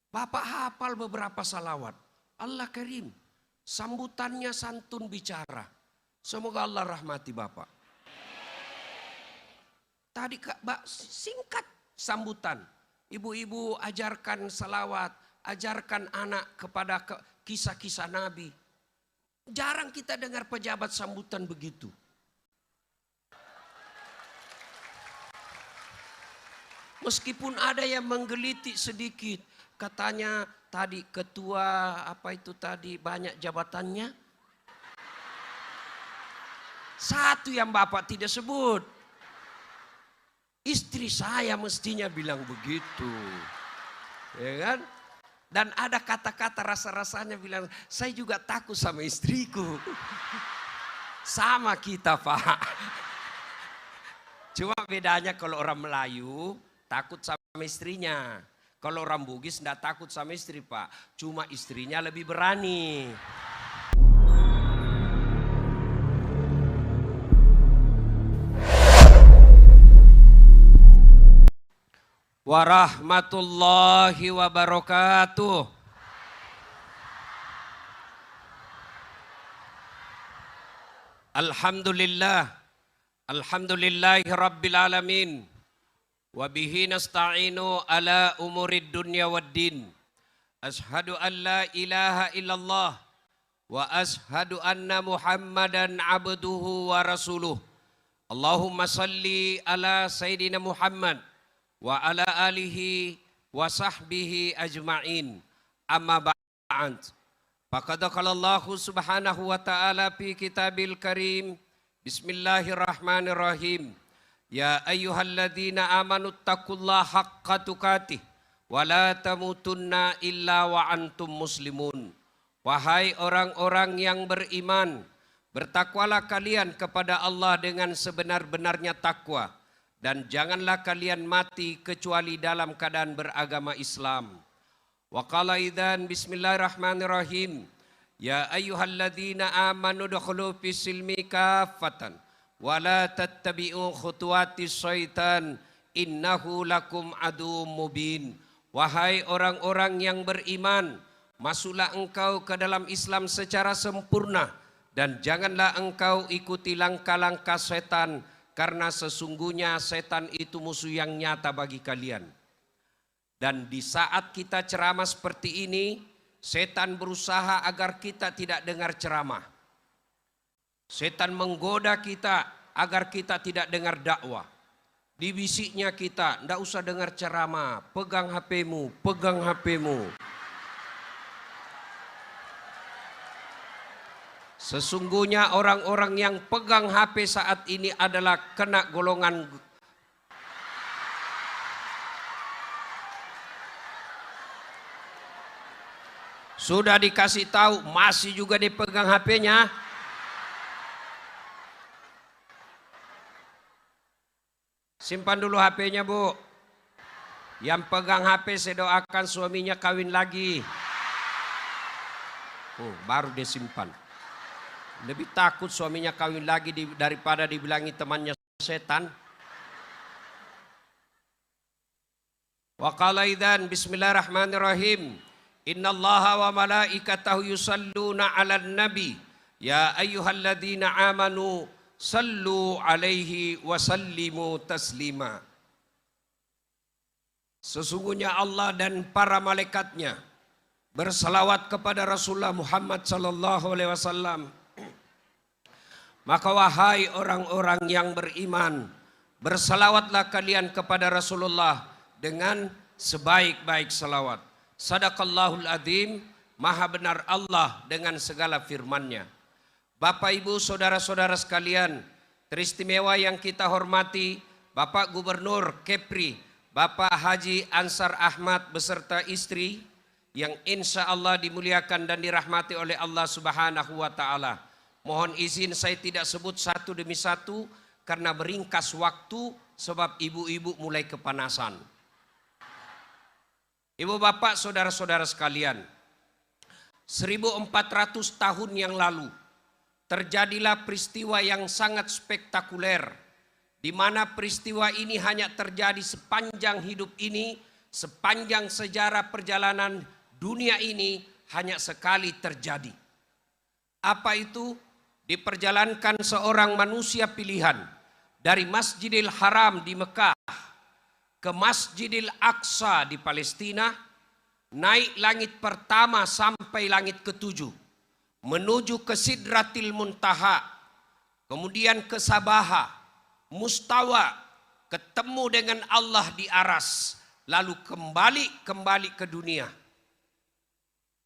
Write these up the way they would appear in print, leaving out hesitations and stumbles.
Bapak hafal beberapa salawat. Allah Karim, sambutannya santun bicara. Semoga Allah rahmati Bapak. Tadi singkat sambutan. Ibu-ibu ajarkan salawat, ajarkan anak kepada kisah-kisah Nabi. Jarang kita dengar pejabat sambutan begitu. Meskipun ada yang menggelitik sedikit, katanya tadi ketua apa itu tadi banyak jabatannya. Satu yang Bapak tidak sebut. Istri saya mestinya bilang begitu. Ya kan? Dan ada kata-kata rasa-rasanya bilang, saya juga takut sama istriku. Sama kita Pak. Cuma bedanya kalau orang Melayu takut sama istrinya. Kalau orang Bugis tidak takut sama istri Pak. Cuma istrinya lebih berani. Warahmatullahi wabarakatuh. Alhamdulillah. Alhamdulillahi rabbil alamin. Wabihi nasta'inu ala umurid dunya waddin. Ashadu an la ilaha illallah. Wa ashadu anna muhammadan abduhu wa rasuluh. Allahumma salli ala sayyidina Muhammad. Wa ala alihi wa sahbihi ajma'in. Amma ba'd. Faqad qala Allah subhanahu wa ta'ala fi kitabil karim. Bismillahirrahmanirrahim. Ya ayyuhalladzina amanu taqullaha haqqa tuqatih wa la tamutunna illa wa antum muslimun. Wahai orang-orang yang beriman, bertakwalah kalian kepada Allah dengan sebenar-benarnya takwa. Dan janganlah kalian mati kecuali dalam keadaan beragama Islam. Wa qala idzan bismillahirrahmanirrahim. Ya ayyuhalladzina amanu dukhulu fis silmi kaffatan wa la tattabi'u khutuwatis syaitan innahu lakum aduwwum mubin. Wahai orang-orang yang beriman, masuklah engkau ke dalam Islam secara sempurna dan janganlah engkau ikuti langkah-langkah setan. Karena sesungguhnya setan itu musuh yang nyata bagi kalian. Dan di saat kita ceramah seperti ini, setan berusaha agar kita tidak dengar ceramah. Setan menggoda kita agar kita tidak dengar dakwah. Dibisiknya kita, tidak usah dengar ceramah, pegang HP-mu, pegang HP-mu. Sesungguhnya orang-orang yang pegang HP saat ini adalah kena golongan sudah dikasih tahu masih juga dipegang HP-nya. Simpan dulu HP-nya Bu. Yang pegang HP saya doakan suaminya kawin lagi. Baru dia simpan. Lebih takut suaminya kawin lagi daripada dibilangi temannya setan. Wa qala idzan bismillahirrahmanirrahim. Innallaha wa malaikatahu yusalluna 'alan nabi. Ya ayyuhalladzina amanu sallu 'alaihi wa sallimu taslima. Sesungguhnya Allah dan para malaikatnya bersalawat kepada Rasulullah Muhammad sallallahu alaihi wasallam. Maka wahai orang-orang yang beriman, bersalawatlah kalian kepada Rasulullah dengan sebaik-baik salawat. Sadaqallahul adzim, maha benar Allah dengan segala firman-Nya. Bapak Ibu saudara-saudara sekalian, teristimewa yang kita hormati Bapak Gubernur Kepri, Bapak Haji Ansar Ahmad beserta istri yang insya Allah dimuliakan dan dirahmati oleh Allah Subhanahu wa Ta'ala. Mohon izin saya tidak sebut satu demi satu karena meringkas waktu sebab ibu-ibu mulai kepanasan. Ibu bapak saudara-saudara sekalian, 1400 tahun yang lalu terjadilah peristiwa yang sangat spektakuler, di mana peristiwa ini hanya terjadi sepanjang hidup ini sepanjang sejarah perjalanan dunia ini hanya sekali terjadi. Apa itu? Diperjalankan seorang manusia pilihan dari Masjidil Haram di Mekah ke Masjidil Aqsa di Palestina, naik langit pertama sampai langit ketujuh, menuju ke Sidratil Muntaha, kemudian ke Sabaha, Mustawa, ketemu dengan Allah di aras, lalu kembali ke dunia.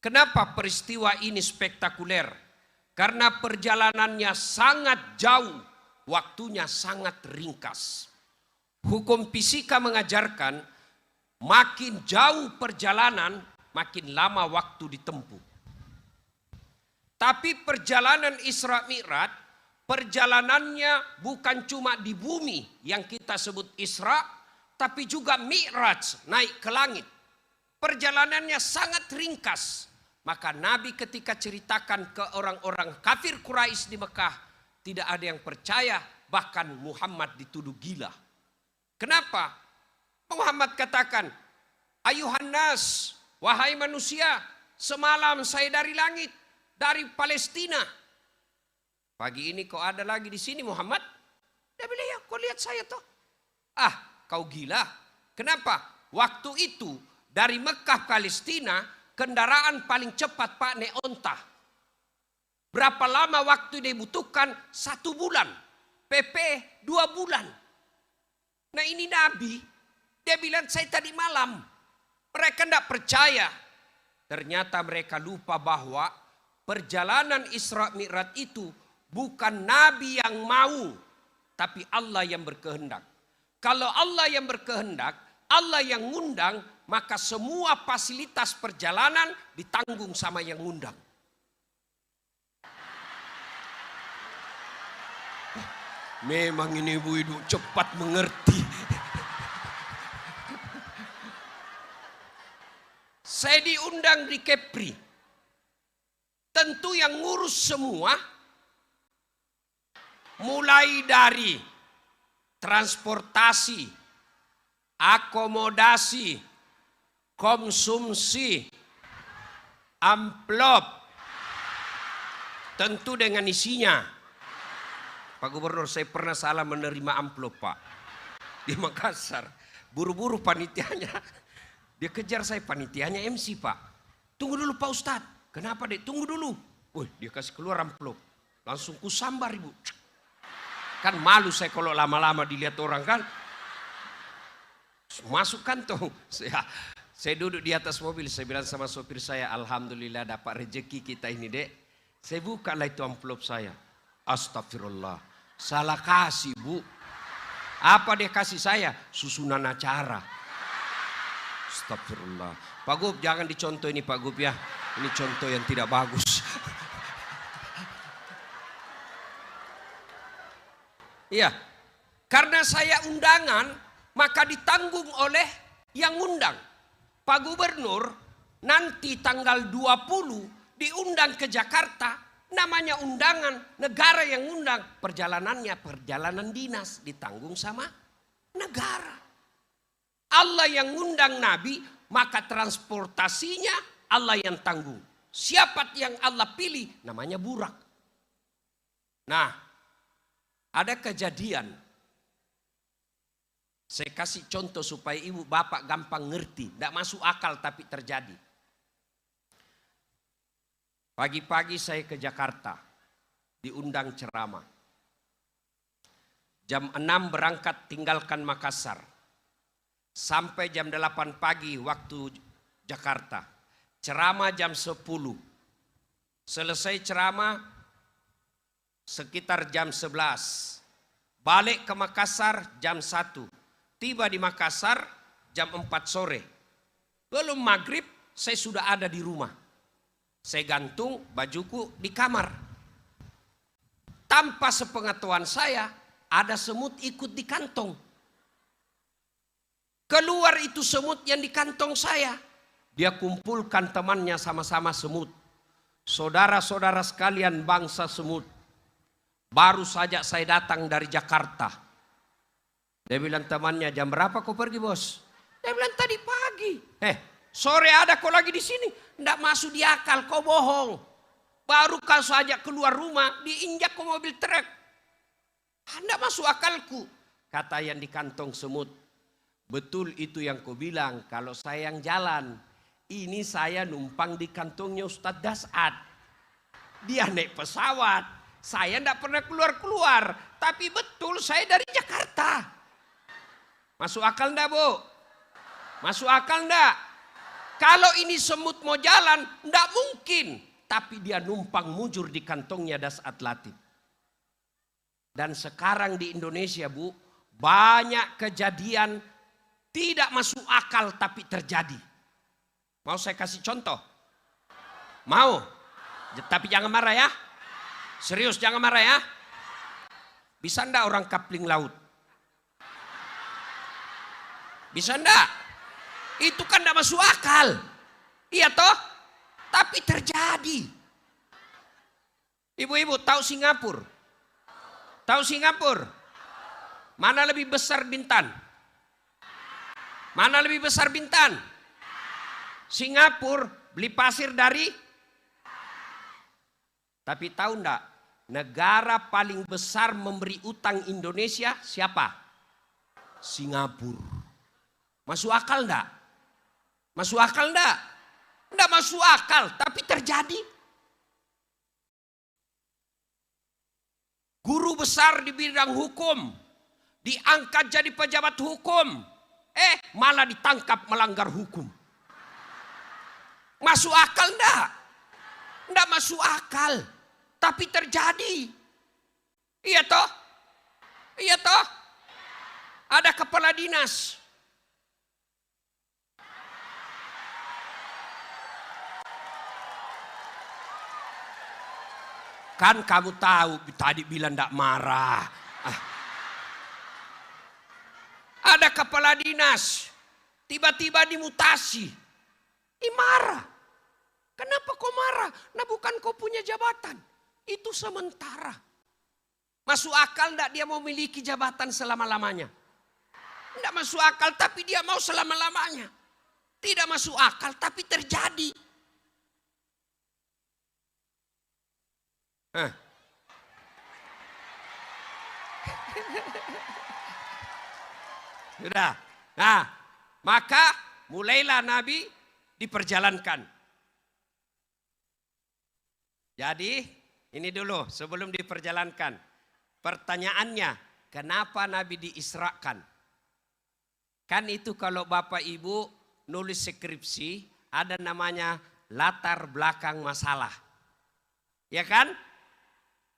Kenapa peristiwa ini spektakuler? Karena perjalanannya sangat jauh, waktunya sangat ringkas. Hukum fisika mengajarkan makin jauh perjalanan, makin lama waktu ditempuh. Tapi perjalanan Isra Mi'raj, perjalanannya bukan cuma di bumi yang kita sebut Isra, tapi juga Mi'raj, naik ke langit. Perjalanannya sangat ringkas. Maka Nabi ketika ceritakan ke orang-orang kafir Quraisy di Mekah, tidak ada yang percaya, bahkan Muhammad dituduh gila. Kenapa? Muhammad katakan, ayuhan nas, wahai manusia, semalam saya dari langit, dari Palestina. Pagi ini kau ada lagi di sini Muhammad? Dia bilang, ya kau lihat saya toh. Ah, kau gila. Kenapa? Waktu itu dari Mekah Palestina, kendaraan paling cepat Pak naik onta. Berapa lama waktu dibutuhkan? 1 bulan. PP 2 bulan. Nah ini Nabi, dia bilang saya tadi malam. Mereka tidak percaya. Ternyata mereka lupa bahwa perjalanan Isra Mi'raj itu bukan Nabi yang mau, tapi Allah yang berkehendak. Kalau Allah yang berkehendak, Allah yang ngundang, maka semua fasilitas perjalanan ditanggung sama yang ngundang. Memang ini ibu-ibu cepat mengerti. Saya diundang di Kepri. Tentu yang ngurus semua, mulai dari transportasi, akomodasi, konsumsi, amplop, tentu dengan isinya. Pak Gubernur, saya pernah salah menerima amplop Pak di Makassar. Buru-buru panitianya, dia kejar saya, panitianya MC Pak. Tunggu dulu Pak Ustadz. Kenapa dek? Tunggu dulu. Wih, dia kasih keluar amplop. Langsung kusambar ibu. Kan malu saya kalau lama-lama dilihat orang kan. Masuk kantong. Saya duduk di atas mobil. Saya bilang sama sopir saya, alhamdulillah dapat rezeki kita ini dek. Saya buka lah itu amplop saya. Astagfirullah. Salah kasih bu. Apa dia kasih saya? Susunan acara. Astagfirullah. Pak Gub jangan dicontoh ini Pak Gub ya. Ini contoh yang tidak bagus. Iya. Karena saya undangan, maka ditanggung oleh yang undang. Pak Gubernur nanti tanggal 20 diundang ke Jakarta. Namanya undangan, negara yang undang. Perjalanannya perjalanan dinas, ditanggung sama negara. Allah yang undang Nabi, maka transportasinya Allah yang tanggung. Siapa yang Allah pilih, namanya burak. Nah, ada kejadian. Saya kasih contoh supaya ibu bapak gampang ngerti. Tidak masuk akal tapi terjadi. Pagi-pagi saya ke Jakarta, diundang ceramah. Jam 6 berangkat tinggalkan Makassar. Sampai jam 8 pagi waktu Jakarta. Ceramah jam 10. Selesai ceramah sekitar jam 11. Balik ke Makassar jam 1. Tiba di Makassar jam 4 sore. Belum maghrib saya sudah ada di rumah. Saya gantung bajuku di kamar. Tanpa sepengetahuan saya, ada semut ikut di kantong. Keluar itu semut yang di kantong saya. Dia kumpulkan temannya sama-sama semut. Saudara-saudara sekalian bangsa semut. Baru saja saya datang dari Jakarta. Dia bilang temannya, jam berapa kau pergi bos? Dia bilang tadi pagi. lagi. Sore ada kau lagi di sini. Nggak masuk di akal, kau bohong. Baru kau saja keluar rumah, diinjak ke mobil truk. Nggak masuk akalku. Kata yang di kantong semut. Betul itu yang kau bilang, kalau saya yang jalan. Ini saya numpang di kantongnya Ustadz Das'ad. Dia naik pesawat. Saya nggak pernah keluar-keluar. Tapi betul saya dari Jakarta. Masuk akal nggak, Bu? Masuk akal nggak? Kalau ini semut mau jalan, nggak mungkin. Tapi dia numpang mujur di kantongnya Das'ad Latif. Dan sekarang di Indonesia, Bu, banyak kejadian tidak masuk akal tapi terjadi. Mau saya kasih contoh? Mau? Tapi jangan marah ya. Serius jangan marah ya. Bisa enggak orang kapling laut? Bisa enggak? Itu kan enggak masuk akal. Iya toh? Tapi terjadi. Ibu-ibu tahu Singapura? Tahu Singapura? Mana lebih besar Bintan? Mana lebih besar Bintan? Singapura beli pasir dari. Tapi tahu enggak? Negara paling besar memberi utang Indonesia siapa? Singapura. Masuk akal enggak? Masuk akal enggak? Enggak masuk akal, tapi terjadi. Guru besar di bidang hukum diangkat jadi pejabat hukum. Malah ditangkap melanggar hukum. Masuk akal enggak? Enggak masuk akal. Tapi terjadi. Iya toh? Iya toh? Ada kepala dinas. Kan kamu tahu tadi bilang enggak marah. Ada kepala dinas. Tiba-tiba dimutasi. Marah. Kenapa kau marah? Nah bukan kau punya jabatan. Itu sementara. Masuk akal enggak dia mau memiliki jabatan selama-lamanya? Enggak masuk akal tapi dia mau selama-lamanya. Tidak masuk akal tapi terjadi. Sudah. Nah, maka mulailah Nabi diperjalankan. Jadi ini dulu sebelum diperjalankan. Pertanyaannya, kenapa Nabi diisrakan? Kan itu kalau Bapak Ibu nulis skripsi ada namanya latar belakang masalah. Ya kan?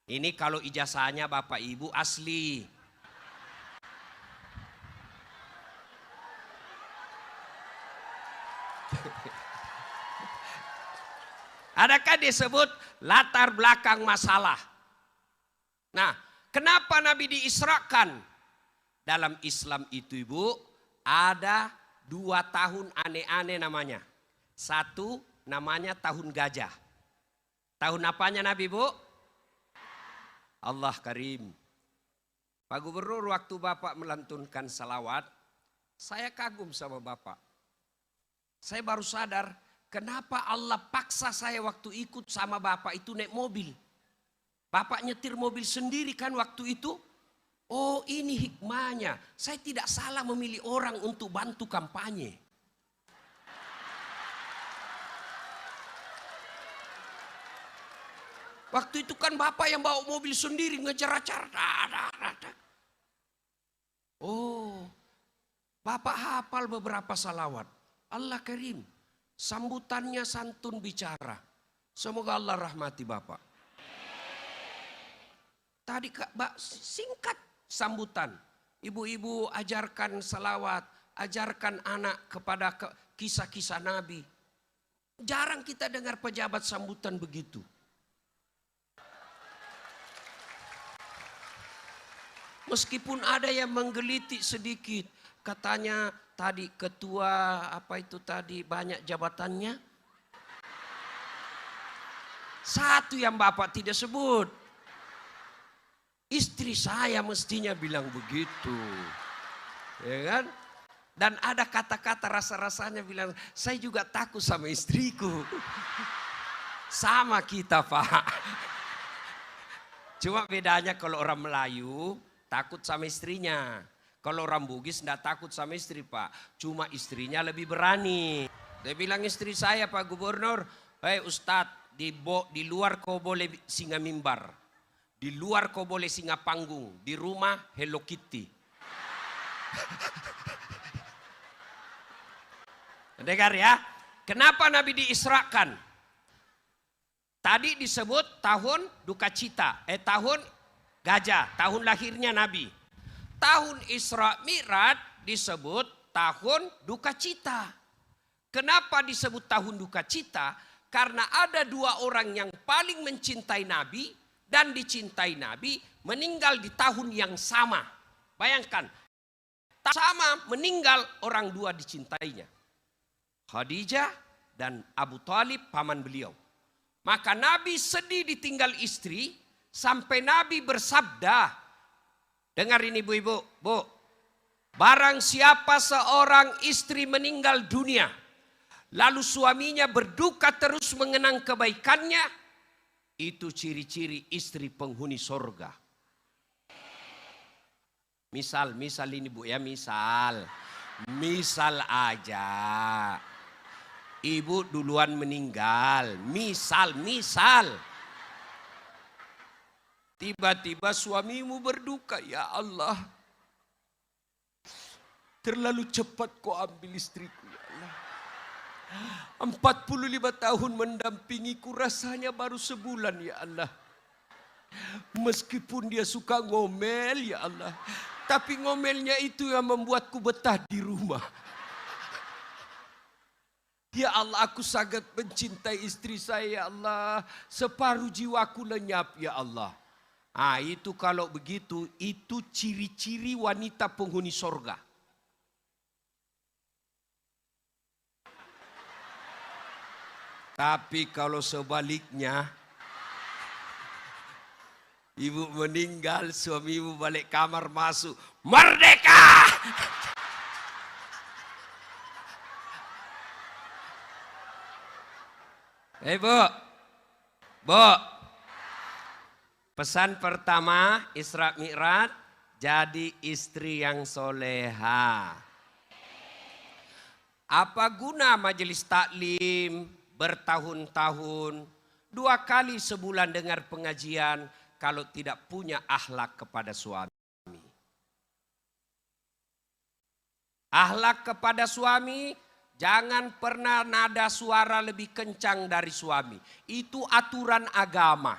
Ini kalau ijazahnya Bapak Ibu asli. Adakah disebut latar belakang masalah? Nah, kenapa Nabi diisrakan? Dalam Islam itu Ibu, ada 2 tahun aneh-aneh namanya. 1 namanya tahun gajah. Tahun apanya Nabi Bu? Allah Karim. Pak Gubernur waktu Bapak melantunkan salawat, saya kagum sama Bapak. Saya baru sadar kenapa Allah paksa saya waktu ikut sama Bapak itu naik mobil. Bapak nyetir mobil sendiri kan waktu itu. Oh ini hikmahnya. Saya tidak salah memilih orang untuk bantu kampanye. Waktu itu kan Bapak yang bawa mobil sendiri ngejar-acar. Oh, Bapak hafal beberapa salawat. Allah Karim, sambutannya santun bicara. Semoga Allah rahmati Bapak. Tadi singkat sambutan. Ibu-ibu ajarkan salawat, ajarkan anak kepada kisah-kisah Nabi. Jarang kita dengar pejabat sambutan begitu. Meskipun ada yang menggelitik sedikit, katanya tadi ketua apa itu tadi banyak jabatannya. Satu yang Bapak tidak sebut. Istri saya mestinya bilang begitu. Ya kan? Dan ada kata-kata rasa-rasanya bilang, saya juga takut sama istriku. Sama kita, Pak. Cuma bedanya kalau orang Melayu takut sama istrinya. Kalau orang Bugis tidak takut sama istri, Pak. Cuma istrinya lebih berani. Dia bilang istri saya, Pak Gubernur, hei Ustadz, di luar kau boleh singa mimbar. Di luar kau boleh singa panggung. Di rumah Hello Kitty. Dengar ya, kenapa Nabi diisrakan? Tadi disebut tahun duka cita, tahun gajah, tahun lahirnya Nabi. Tahun Isra Mi'raj disebut tahun duka cita. Kenapa disebut tahun duka cita? Karena ada dua orang yang paling mencintai Nabi dan dicintai Nabi meninggal di tahun yang sama. Bayangkan, sama meninggal orang dua dicintainya. Khadijah dan Abu Talib paman beliau. Maka Nabi sedih ditinggal istri sampai Nabi bersabda, dengar ini ibu-ibu, bu, barang siapa seorang istri meninggal dunia, lalu suaminya berduka terus mengenang kebaikannya, itu ciri-ciri istri penghuni sorga. Misal ini bu ya, misal aja. Ibu duluan meninggal, misal. Tiba-tiba suamimu berduka, ya Allah. Terlalu cepat kau ambil istriku, ya Allah. 45 tahun mendampingiku, rasanya baru sebulan, ya Allah. Meskipun dia suka ngomel, ya Allah. Tapi ngomelnya itu yang membuatku betah di rumah. Ya Allah, aku sangat mencintai istri saya, ya Allah. Separuh jiwaku lenyap, ya Allah. Itu kalau begitu, itu ciri-ciri wanita penghuni sorga. Tapi kalau sebaliknya, ibu meninggal, suami ibu balik kamar masuk, merdeka! Bu, pesan pertama Isra Mi'raj, jadi istri yang soleha. Apa guna majelis taklim bertahun-tahun, 2 kali sebulan dengar pengajian kalau tidak punya akhlak kepada suami? Akhlak kepada suami, jangan pernah nada suara lebih kencang dari suami. Itu aturan agama.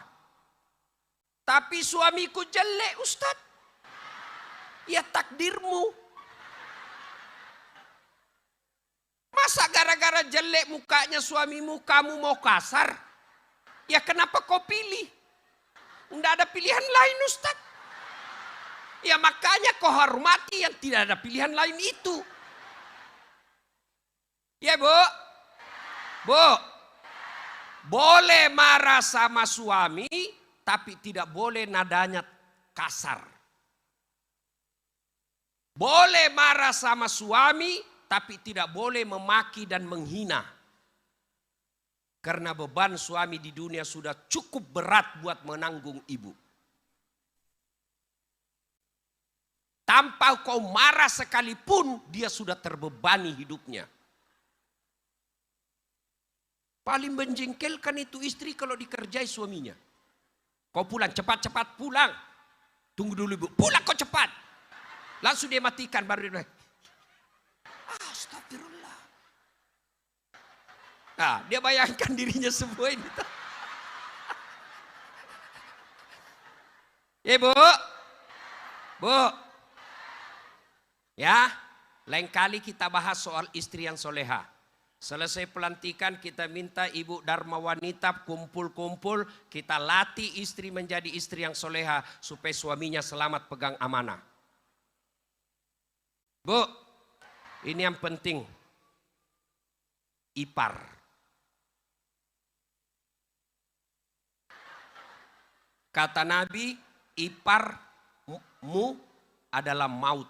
Tapi suamiku jelek, Ustaz. Ya takdirmu. Masa gara-gara jelek mukanya suamimu kamu mau kasar? Ya kenapa kau pilih? Tidak ada pilihan lain, Ustaz. Ya makanya kau hormati yang tidak ada pilihan lain itu. Ya bu, boleh marah sama suami, tapi tidak boleh nadanya kasar. Boleh marah sama suami, tapi tidak boleh memaki dan menghina. Karena beban suami di dunia sudah cukup berat buat menanggung ibu. Tanpa kau marah sekalipun, dia sudah terbebani hidupnya. Paling menjengkelkan itu istri kalau dikerjai suaminya. Kau pulang, cepat-cepat pulang. Tunggu dulu ibu, pulang kau cepat. Langsung dia matikan, baru dia astagfirullah. Nah, dia bayangkan dirinya semua ini. Bu. Ya, lain kali kita bahas soal istri yang soleha. Selesai pelantikan kita minta ibu Dharma Wanita kumpul-kumpul. Kita latih istri menjadi istri yang soleha. Supaya suaminya selamat pegang amanah. Bu, ini yang penting. Ipar. Kata Nabi, iparmu adalah maut.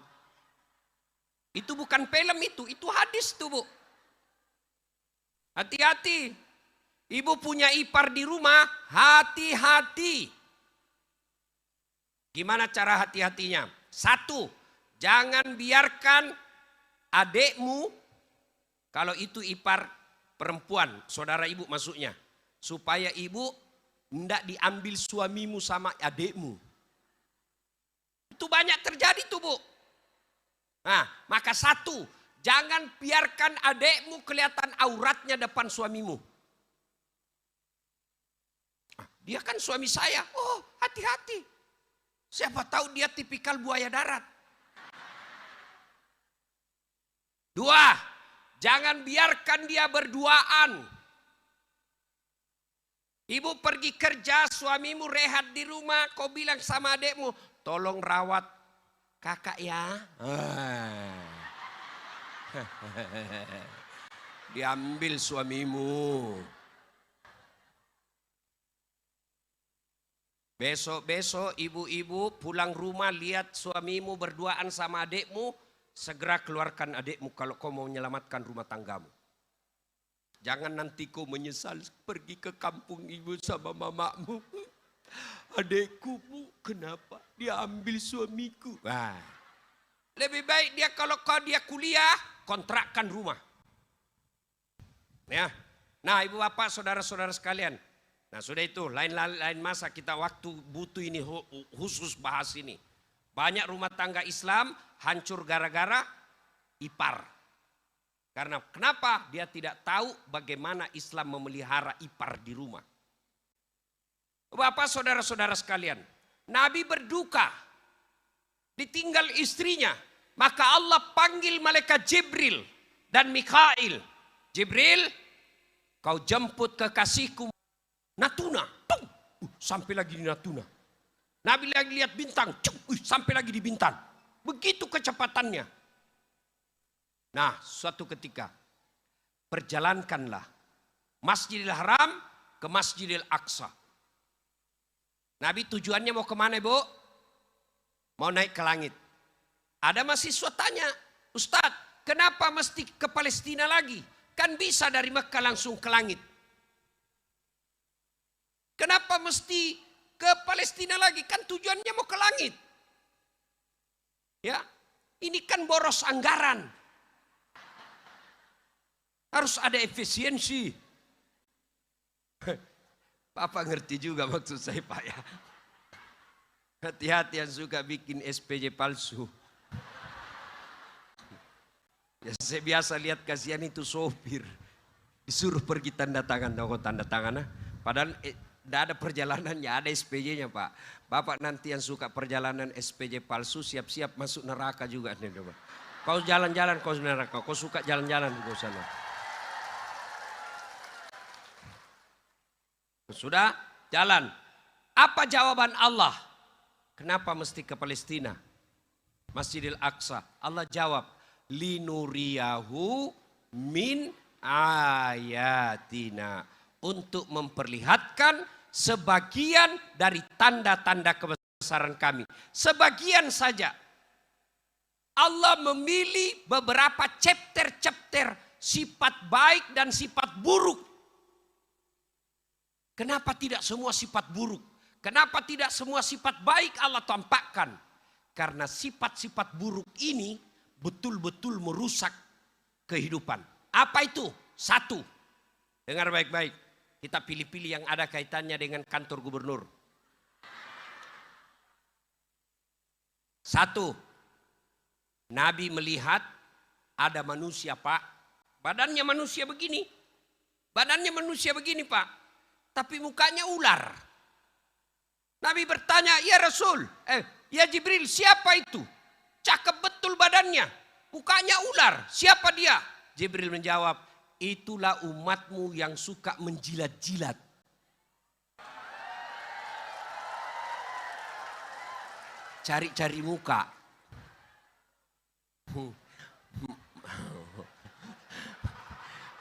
Itu bukan film itu hadis tuh Bu. Hati-hati. Ibu punya ipar di rumah, hati-hati. Gimana cara hati-hatinya? Satu, jangan biarkan adekmu, kalau itu ipar perempuan, saudara ibu maksudnya, supaya ibu tidak diambil suamimu sama adekmu. Itu banyak terjadi tuh Bu. Nah, maka satu, jangan biarkan adekmu kelihatan auratnya depan suamimu. Dia kan suami saya. Oh, hati-hati. Siapa tahu dia tipikal buaya darat. Dua, jangan biarkan dia berduaan. Ibu pergi kerja, suamimu rehat di rumah, kau bilang sama adekmu, tolong rawat kakak ya. Diambil suamimu. Besok-besok ibu-ibu pulang rumah lihat suamimu berduaan sama adekmu, segera keluarkan adekmu kalau kau mau menyelamatkan rumah tanggamu. Jangan nanti kau menyesal pergi ke kampung ibu sama mamamu. Adekku Bu, kenapa dia ambil suamiku? Wah, lebih baik dia kalau dia kuliah, kontrakkan rumah. Ya. Nah ibu bapak saudara-saudara sekalian. Nah sudah itu, lain masa kita waktu butuh ini khusus bahas ini. Banyak rumah tangga Islam hancur gara-gara ipar. Karena kenapa? Dia tidak tahu bagaimana Islam memelihara ipar di rumah. Bapak saudara-saudara sekalian, Nabi berduka, ditinggal istrinya. Maka Allah panggil malaikat Jibril dan Mikail. Jibril, kau jemput kekasihku Natuna, sampai lagi di Natuna. Nabi lagi lihat bintang, sampai lagi di bintang. Begitu kecepatannya. Nah, suatu ketika perjalankanlah Masjidil Haram ke Masjidil Aqsa. Nabi tujuannya mau kemana Bu? Mau naik ke langit. Ada mahasiswa tanya, Ustadz, kenapa mesti ke Palestina lagi? Kan bisa dari Mekah langsung ke langit. Kenapa mesti ke Palestina lagi? Kan tujuannya mau ke langit. Ya, ini kan boros anggaran. Harus ada efisiensi. Papa ngerti juga maksud saya Pak ya. Hati-hati yang suka bikin SPJ palsu. Ya, saya biasa lihat kasihan itu sopir. Disuruh pergi tanda tangan, tanda tangan. Padahal tidak ada perjalanannya, ada SPJ-nya Pak. Bapak nanti yang suka perjalanan SPJ palsu siap-siap masuk neraka juga. Kau jalan-jalan kau neraka, kau suka jalan-jalan di sana. Sudah jalan. Apa jawaban Allah? Kenapa mesti ke Palestina? Masjidil Aqsa. Allah jawab, linuriyahu min ayatina. Untuk memperlihatkan sebagian dari tanda-tanda kebesaran kami. Sebagian saja. Allah memilih beberapa chapter-chapter sifat baik dan sifat buruk. Kenapa tidak semua sifat buruk? Kenapa tidak semua sifat baik Allah tampakkan? Karena sifat-sifat buruk ini betul-betul merusak kehidupan. Apa itu? Satu, dengar baik-baik. Kita pilih-pilih yang ada kaitannya dengan kantor gubernur. Satu, Nabi melihat ada manusia Pak. Badannya manusia begini. Badannya manusia begini Pak. Tapi mukanya ular. Nabi bertanya, ya Rasul, ya Jibril, siapa itu? Cakep betul badannya. Mukanya ular, siapa dia? Jibril menjawab, itulah umatmu yang suka menjilat-jilat. Cari-cari muka.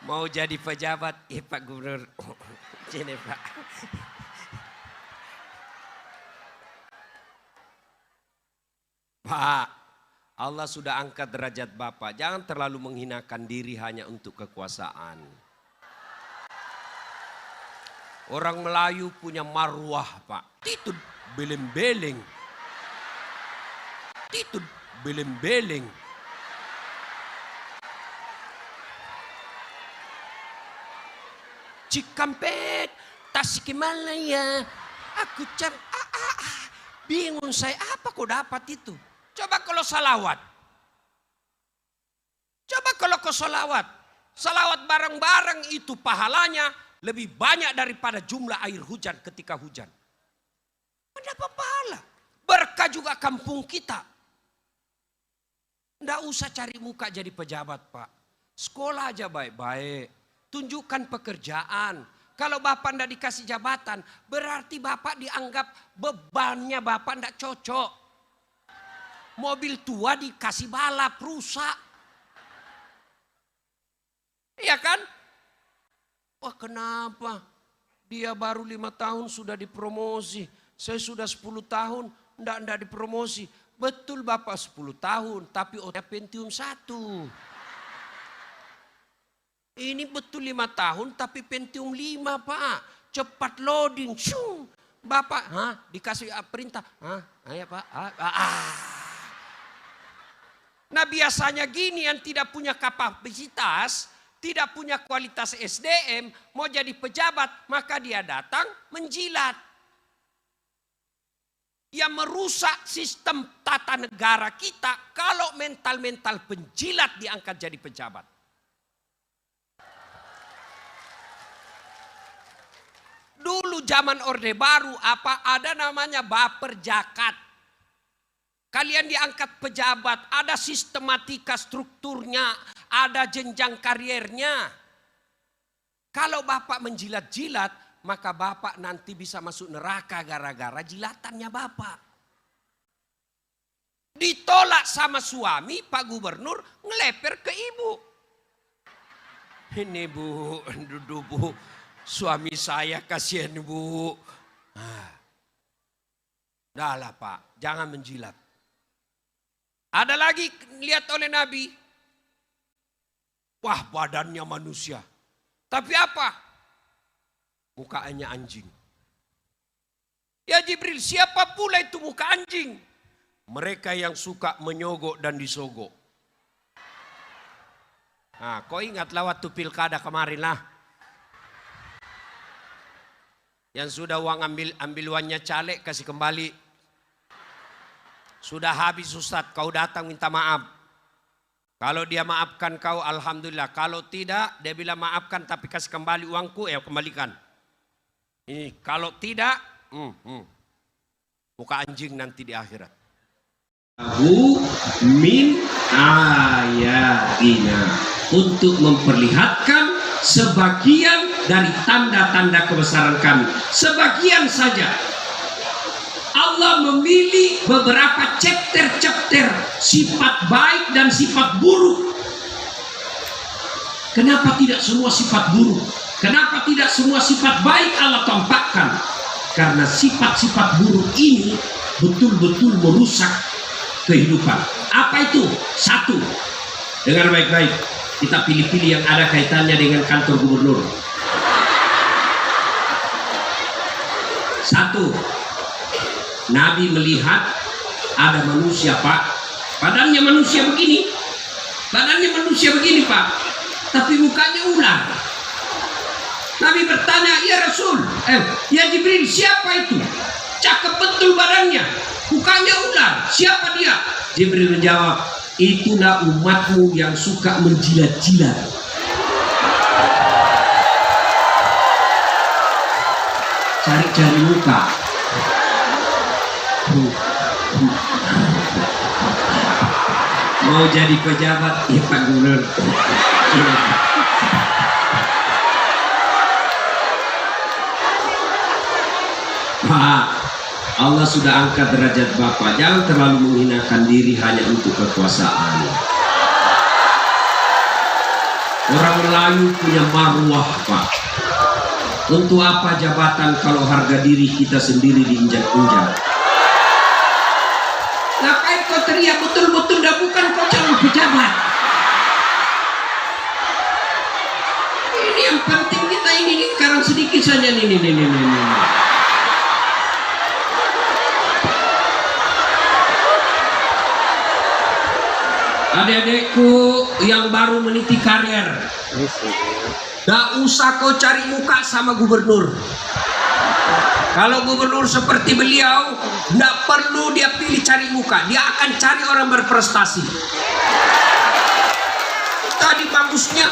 Mau jadi pejabat, Pak Gubernur. Sini Pak. Pak, Allah sudah angkat derajat Bapak. Jangan terlalu menghinakan diri hanya untuk kekuasaan. Orang Melayu punya marwah, Pak. Titud beleng-beleng. Titud beleng-beleng. Cikampek, Tasikmalaya. Aku bingung saya, apa kau dapat itu? Coba kalau salawat. Coba kalau kau salawat. Salawat bareng-bareng itu pahalanya lebih banyak daripada jumlah air hujan ketika hujan. Mendapat pahala. Berkah juga kampung kita. Tidak usah cari muka jadi pejabat, Pak. Sekolah aja baik-baik. Tunjukkan pekerjaan. Kalau Bapak tidak dikasih jabatan, berarti Bapak dianggap bebannya Bapak tidak cocok. Mobil tua dikasih balap, rusak. Iya kan? Wah, kenapa? Dia baru 5 tahun sudah dipromosi. Saya sudah 10 tahun, enggak dipromosi. Betul Bapak 10 tahun, tapi otaknya Pentium 1. Ini betul 5 tahun, tapi Pentium 5 Pak. Cepat loading. Shung. Bapak, dikasih perintah. Ayo Pak. Nah biasanya gini, yang tidak punya kapasitas, tidak punya kualitas SDM, mau jadi pejabat, maka dia datang menjilat. Yang merusak sistem tata negara kita kalau mental-mental penjilat diangkat jadi pejabat. Dulu zaman Orde Baru ada namanya baper jakat. Kalian diangkat pejabat, ada sistematika strukturnya, ada jenjang kariernya. Kalau Bapak menjilat-jilat, maka Bapak nanti bisa masuk neraka gara-gara jilatannya Bapak. Ditolak sama suami, Pak Gubernur ngeleper ke ibu. Ini Bu, duduk Bu, suami saya kasihan Bu. Dah lah Pak, jangan menjilat. Ada lagi lihat oleh Nabi. Wah, badannya manusia. Tapi apa? Mukanya anjing. Ya Jibril, siapa pula itu muka anjing? Mereka yang suka menyogok dan disogok. Nah, kau ingatlah waktu pilkada kemarin lah. Yang sudah uang ambilannya caleg kasih kembali. Sudah habis Ustadz, kau datang minta maaf. Kalau dia maafkan kau, alhamdulillah. Kalau tidak, dia bilang maafkan tapi kasih kembali uangku, kembalikan. Ini kalau tidak, muka anjing nanti di akhirat. Min ayatina, untuk memperlihatkan sebagian dari tanda-tanda kebesaran kami. Sebagian saja. Allah memilih beberapa chapter sifat baik dan sifat buruk. Kenapa tidak semua sifat buruk? Kenapa tidak semua sifat baik Allah tampakkan? Karena sifat-sifat buruk ini betul-betul merusak kehidupan. Apa itu? Satu, dengar baik-baik. Kita pilih-pilih yang ada kaitannya dengan kantor gubernur. Satu, Nabi melihat ada manusia Pak, badannya manusia begini, Pak, tapi mukanya ular. Nabi bertanya, ya Rasul, ya Jibril, siapa itu? Cakep betul badannya, mukanya ular, siapa dia? Jibril menjawab, itulah umatmu yang suka menjilat-jilat. Cari-cari muka. Mau jadi pejabat, ya Pak Gubernur. Pak, Allah sudah angkat derajat Bapak. Jangan terlalu menghinakan diri hanya untuk kekuasaan. Orang Melayu punya marwah Pak. Untuk apa jabatan kalau harga diri kita sendiri diinjak-injak? Ngapain kau kau teriak betul-betul dah bukan kau calon pejabat. Ini yang penting kita ini sekarang sedikit saja nih. Adik-adikku yang baru meniti karir, gak usah kau cari muka sama gubernur. Kalau gubernur seperti beliau, gak perlu dia pilih cari muka, dia akan cari orang berprestasi. Tadi bagusnya,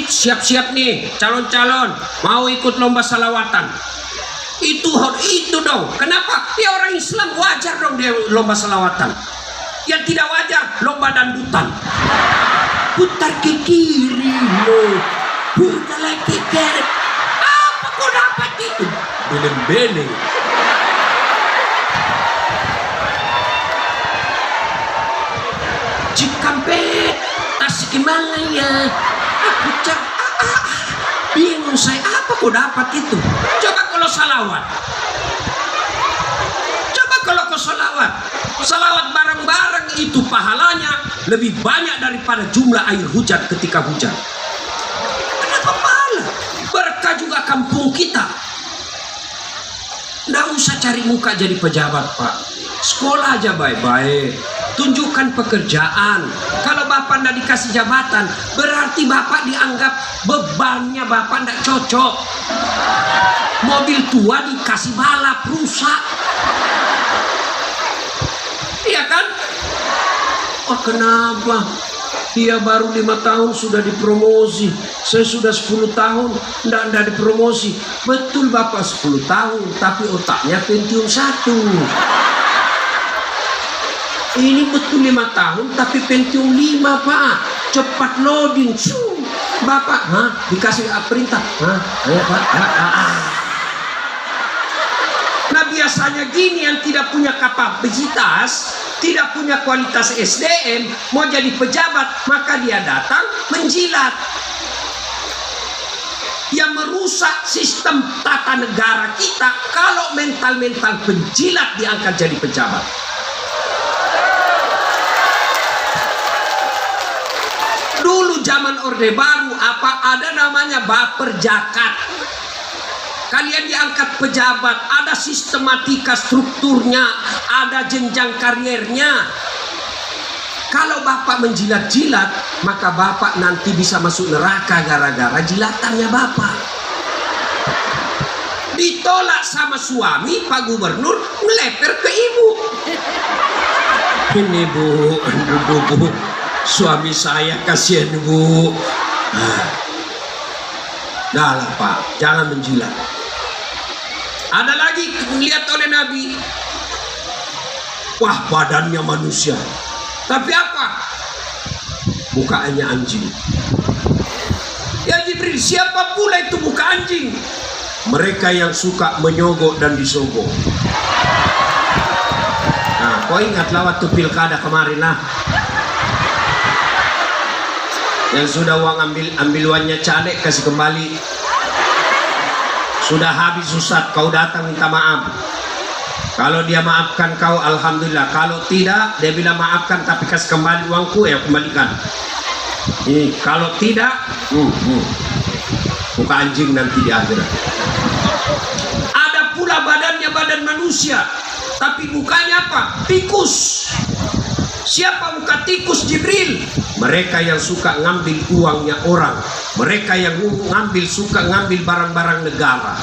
siap-siap nih calon-calon mau ikut lomba salawatan. Itu dong. Kenapa? Dia orang Islam, wajar dong dia lomba salawatan. Yang tidak wajar lomba dangdutan. Putar ke kiri lo, putar lagi ke kiri. Apa kau dapat itu? Beleng-beleng. Cikampek, Tasikmalaya. Aku bingung saya, apa kau dapat itu? Coba kalau salawat. Salawat bareng-bareng itu pahalanya lebih banyak daripada jumlah air hujan ketika hujan. Kenapa pahala? Berkah juga kampung kita. Nggak usah cari muka jadi pejabat, Pak. Sekolah aja baik-baik. Tunjukkan pekerjaan. Kalau Bapak nggak dikasih jabatan, berarti Bapak dianggap bebannya Bapak nggak cocok. Mobil tua dikasih balap, rusak. Iya kan? Oh kenapa? Dia baru 5 tahun sudah dipromosi. Saya sudah 10 tahun ndak dipromosi. Betul Bapak 10 tahun, tapi otaknya Pentium 1. Ini betul 5 tahun, tapi Pentium 5 Pak. Cepat loading. Bapak, dikasih perintah. Ayo Pak. Nah biasanya gini, yang tidak punya kapasitas, tidak punya kualitas SDM, mau jadi pejabat, maka dia datang menjilat. Yang merusak sistem tata negara kita kalau mental-mental penjilat diangkat jadi pejabat. Dulu zaman Orde Baru ada namanya baper jakat. Kalian diangkat pejabat, ada sistematika strukturnya, ada jenjang kariernya. Kalau Bapak menjilat-jilat, maka Bapak nanti bisa masuk neraka gara-gara jilatannya Bapak. Ditolak sama suami, Pak Gubernur ngeleper ke ibu. Ini bu, suami saya kasihan bu. Dah lah Pak, jangan menjilat. Ada lagi dilihat oleh Nabi, wah badannya manusia, tapi apa? Mukanya anjing. Ya Jibril, siapa pula itu muka anjing? Mereka yang suka menyogok dan disogok. Nah, kau ingatlah waktu pilkada kemarin lah, yang sudah uang ambil uangnya caleg kasih kembali. Sudah habis Ustaz, kau datang minta maaf. Kalau dia maafkan kau, alhamdulillah. Kalau tidak, dia bilang maafkan tapi kasih kembali uangku, ya kembalikan. Ini kalau tidak, muka anjing nanti di akhirat. Ada pula badannya badan manusia, tapi mukanya apa? Tikus. Siapa muka tikus? Jibril. Mereka yang suka ngambil uangnya orang, mereka yang suka ngambil barang-barang negara.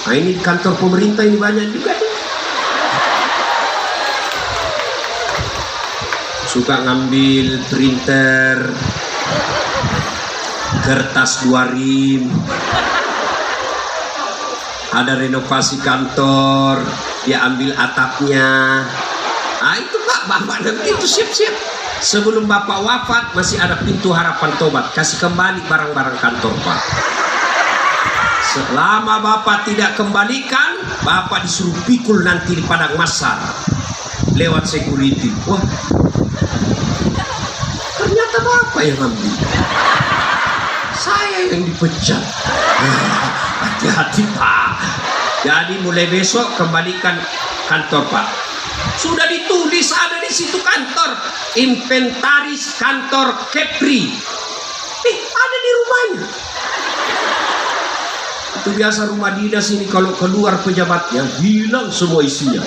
Nah ini kantor pemerintah ini banyak juga. Suka ngambil printer, kertas 2 rim. Ada renovasi kantor, dia ambil atapnya. Nah itu Pak, Bapak nanti itu siap-siap. Sebelum Bapak wafat masih ada pintu harapan tobat. Kasih kembali barang-barang kantor Pak. Selama Bapak tidak kembalikan, Bapak disuruh pikul nanti di padang mahsyar lewat security. Wah, ternyata Bapak yang ambil, saya yang dipecat. Hati-hati Pak. Jadi mulai besok kembalikan kantor Pak. Sudah ditulis ada di situ kantor. Inventaris kantor Kepri. Ada di rumahnya. Itu biasa rumah dinas ini kalau keluar pejabatnya hilang semua isinya.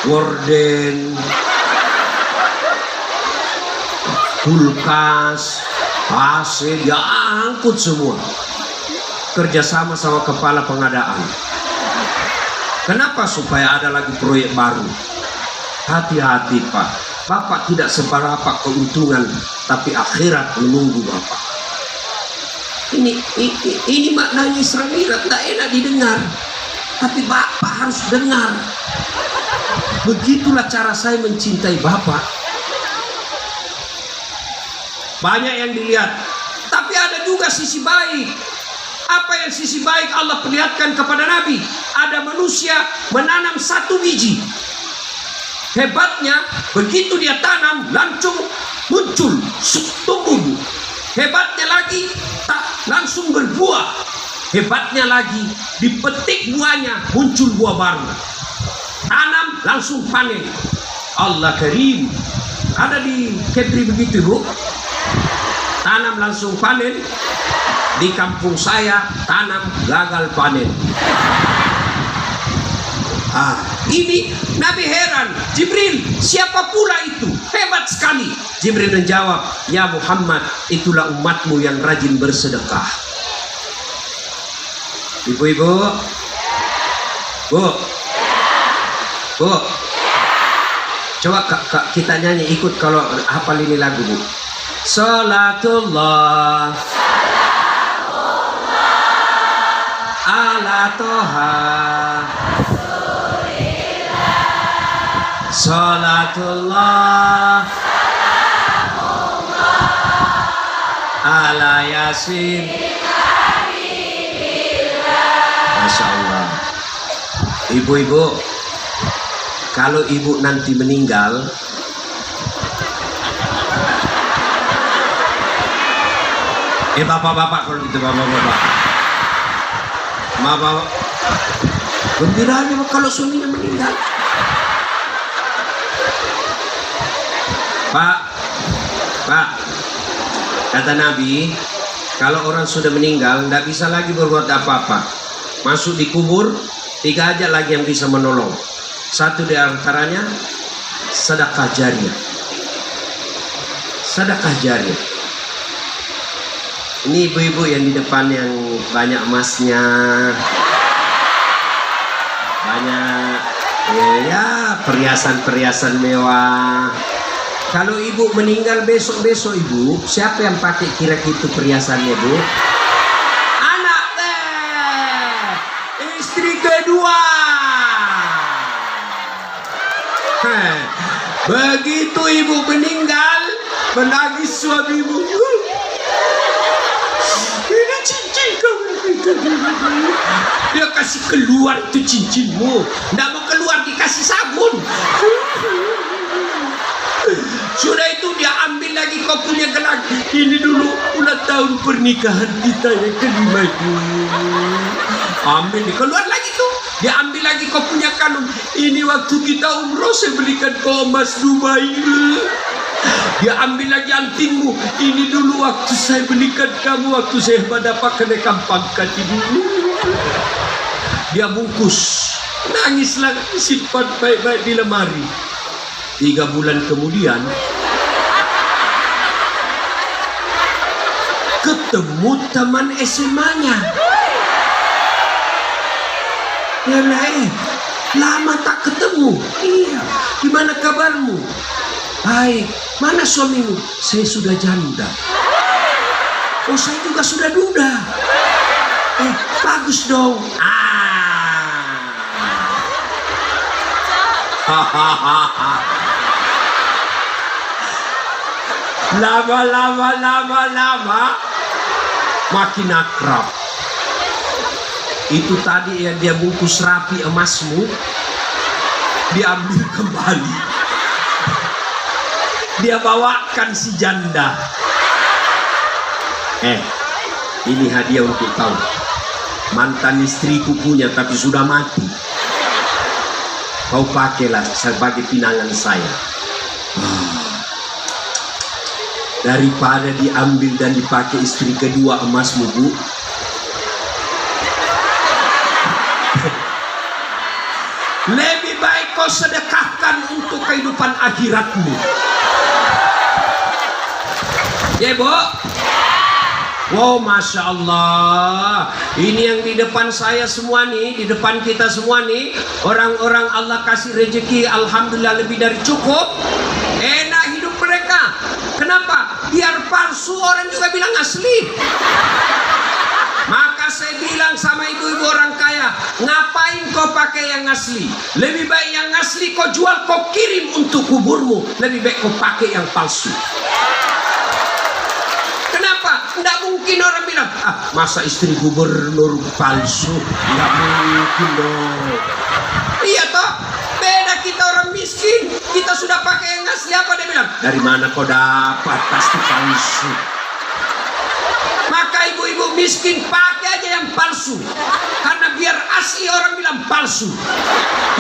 Gorden, kulkas, AC, dia angkut semua. Kerjasama sama kepala pengadaan. Kenapa? Supaya ada lagi proyek baru. Hati-hati Pak. Bapak tidak seberapa keuntungan, tapi akhirat menunggu Bapak. Ini maknanya Israelirat tidak enak didengar, tapi Bapak harus dengar. Begitulah cara saya mencintai Bapak. Banyak yang dilihat, tapi ada juga sisi baik. Apa yang sisi baik Allah perlihatkan kepada Nabi? Ada manusia menanam satu biji. Hebatnya, begitu dia tanam, langsung muncul, tumbuh. Hebatnya lagi, tak langsung berbuah. Hebatnya lagi, dipetik buahnya, muncul buah baru. Tanam, langsung panen. Allah Karim. Ada di Kepri begitu, Bu. Tanam langsung panen. Di kampung saya, tanam gagal panen. Ini Nabi heran, Jibril, siapa pula itu? Hebat sekali. Jibril menjawab, ya Muhammad, itulah umatmu yang rajin bersedekah. Ibu-ibu, Bu, coba kita nyanyi ikut kalau hafal ini lagu, Bu. Salatullah ala toha, salatullah ala yasin. Masya Allah. Ibu-ibu, kalau ibu nanti meninggal, bapak-bapak kalau gitu, bapak-bapak, gembiranya kalau suaminya meninggal. Pak, kata Nabi, kalau orang sudah meninggal, tidak bisa lagi berbuat apa-apa. Masuk di kubur, 3 aja lagi yang bisa menolong. Satu di antaranya, sedekah jariah. Sedekah jariah. Ini ibu-ibu yang di depan yang banyak emasnya, banyak ya perhiasan-perhiasan mewah. Kalau ibu meninggal besok-besok, ibu, siapa yang pakai kira-kira itu perhiasannya, Bu? Anak teh, istri kedua. Begitu ibu meninggal, menangis suamimu. Ini cincin kamu. Dia kasih keluar itu cincinmu. Nggak mau keluar, dikasih sabun. Sudah itu dia ambil lagi kau punya gelang. Ini dulu ulang tahun pernikahan kita yang kelima itu. Ambil nih, keluar lagi tuh. Dia ambil lagi kau punya kalung. Ini waktu kita umroh saya belikan kau emas Dubai. Dia ambil lagi antingmu. Ini dulu waktu saya belikan kamu, waktu saya dapat kenaikan pangkat ini. Dia bungkus. Nangislah, simpan baik-baik di lemari. 3 bulan kemudian ketemu teman SMA-nya. Ya lama tak ketemu. Iya, gimana kabarmu? Baik. Mana suamimu? Saya sudah janda. Oh, saya juga sudah duda. Bagus dong. Lama makin akrab. Itu tadi yang dia bungkus rapi emasmu, diambil kembali. Dia bawakan si janda. Ini hadiah untuk kau. Mantan istriku punya tapi sudah mati. kau pakailah sebagai pinangan saya. Daripada diambil dan dipakai istri kedua emasmu, Bu, lebih baik kau sedekahkan untuk kehidupan akhiratmu. Ya, Bu? Wow, Masya Allah. Ini yang di depan saya semua nih, di depan kita semua nih, orang-orang Allah kasih rezeki, alhamdulillah lebih dari cukup. Enak hidup mereka. Kenapa? Biar palsu orang juga bilang asli. Maka saya bilang sama ibu-ibu orang kaya, ngapain kau pakai yang asli? Lebih baik yang asli kau jual, kau kirim untuk kuburmu. Lebih baik kau pakai yang palsu. Kenapa? Tidak mungkin orang bilang, masa istri gubernur palsu? Tidak mungkin dong. Iya toh? Beda kita orang miskin. Kita sudah pakai yang asli, apa dia bilang? Dari mana kau dapat? Pasti palsu. Maka ibu-ibu miskin pakai aja yang palsu. Karena biar asli orang bilang palsu.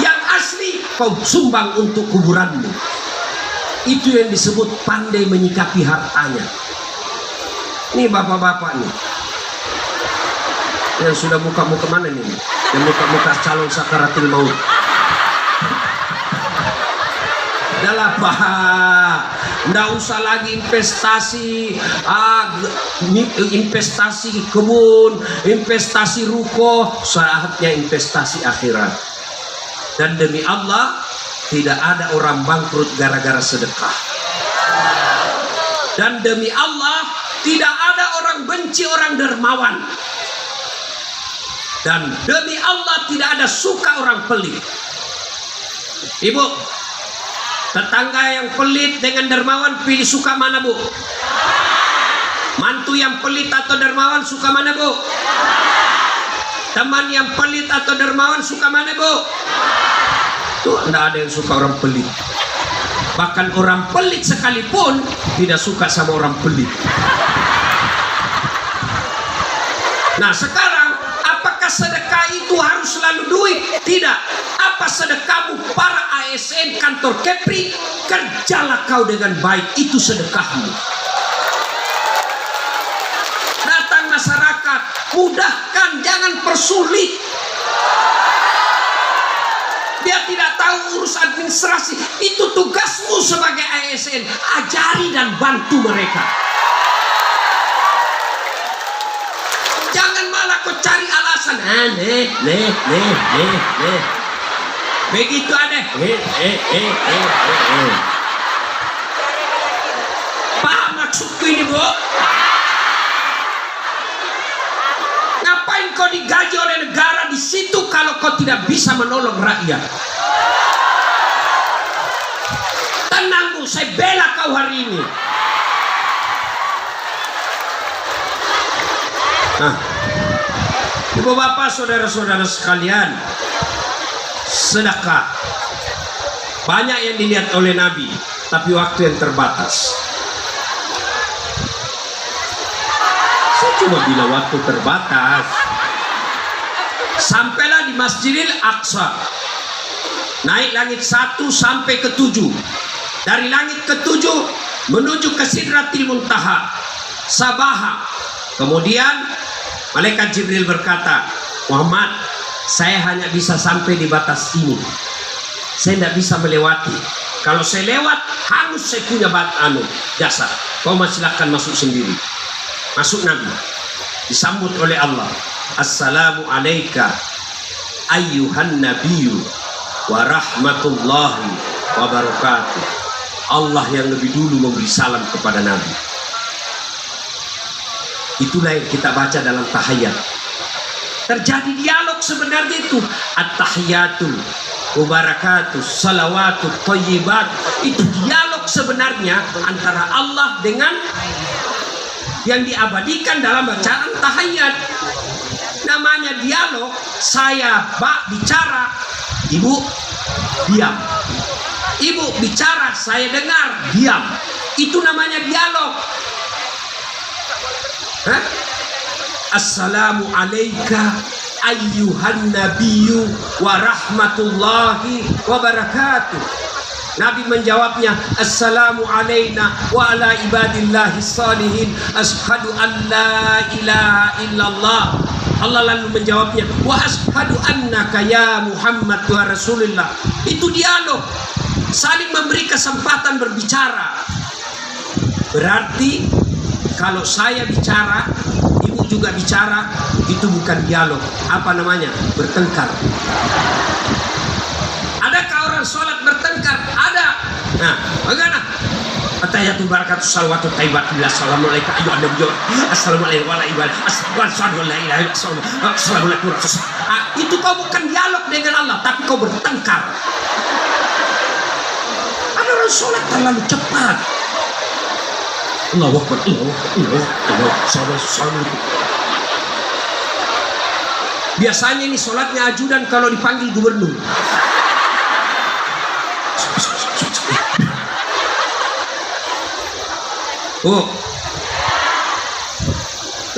Yang asli kau sumbang untuk kuburanmu. Itu yang disebut pandai menyikapi hartanya. Ini bapak-bapak nih yang sudah muka-muka mana nih? Yang muka-muka calon sakaratul maut. Adalah Pak, nggak usah lagi investasi kebun, investasi ruko, saatnya investasi akhirat. Dan demi Allah, tidak ada orang bangkrut gara-gara sedekah. Dan demi Allah, tidak ada orang benci orang dermawan. Dan demi Allah, tidak ada suka orang pelit. Ibu, tetangga yang pelit dengan dermawan pilih suka mana, Bu? Mantu yang pelit atau dermawan suka mana, Bu? Teman yang pelit atau dermawan suka mana, Bu? Tuh, tidak ada yang suka orang pelit. Bahkan orang pelit sekalipun tidak suka sama orang pelit. Nah, sekarang apakah sedekah itu harus selalu duit? Tidak. Apa sedekahmu? Para ASN kantor Kepri, kerjalah kau dengan baik, itu sedekahmu. Datang masyarakat, mudahkan, jangan persulit. Dia tidak tahu urus administrasi, itu tugasmu sebagai ASN. Ajari dan bantu mereka. Jangan malah kau cari alasan. Begitu ada. Paham maksudku ini, Bu? Ngapain kau digaji oleh negara di situ kalau kau tidak bisa menolong rakyat? Tenang, Bu, saya bela kau hari ini. Nah, ibu bapak, saudara-saudara sekalian, sedekah banyak yang dilihat oleh Nabi, tapi waktu yang terbatas. Saya cuma bilang waktu terbatas. Sampailah di Masjidil Aqsa, naik langit 1 sampai ke 7. Dari langit ke 7 menuju ke Sidratil Muntaha, Sabaha. Kemudian Malaikat Jibril berkata, Muhammad, saya hanya bisa sampai di batas ini. Saya tidak bisa melewati. Kalau saya lewat, hangus saya punya jasa. Kau silakan masuk sendiri. Masuk Nabi. Disambut oleh Allah. Assalamu alayka ayyuhan nabiyyu wa rahmatullahi wa barakatuh. Allah yang lebih dulu memberi salam kepada Nabi. Itulah yang kita baca dalam tahiyat. Terjadi dialog sebenarnya itu. At-tahiyatul wabarakatuh, salawatu, thayyibat. Itu dialog sebenarnya antara Allah dengan yang diabadikan dalam bacaan tahiyat. Namanya dialog. Saya bicara, ibu diam. Ibu bicara, saya dengar, diam. Itu namanya dialog. Assalamu alayka ayyuhan nabiyyu wa rahmatullahi wa barakatuh. Nabi menjawabnya, assalamu alaina wa ala ibadillahi salihin, ashadu an la ilaha illallah. Allah lalu menjawabnya, wa ashadu annaka ya Muhammad wa Rasulullah. Itu dialog, saling memberi kesempatan berbicara. Berarti kalau saya bicara, ibu juga bicara, itu bukan dialog. Apa namanya? Bertengkar. Adakah orang sholat bertengkar? Ada. Nah, bagaimana? Atahiyatul barakatuh salawatu thayyibatullah assalamualaikum ayyuhan nabiyyu assalamualaikum assalamualaikum. Itu kau bukan dialog dengan Allah, tapi kau bertengkar. Ada orang sholat terlalu cepat. Allahu Akbar, Assalamualaikum. Biasanya ini sholatnya ajudan kalau dipanggil gubernur. Oh,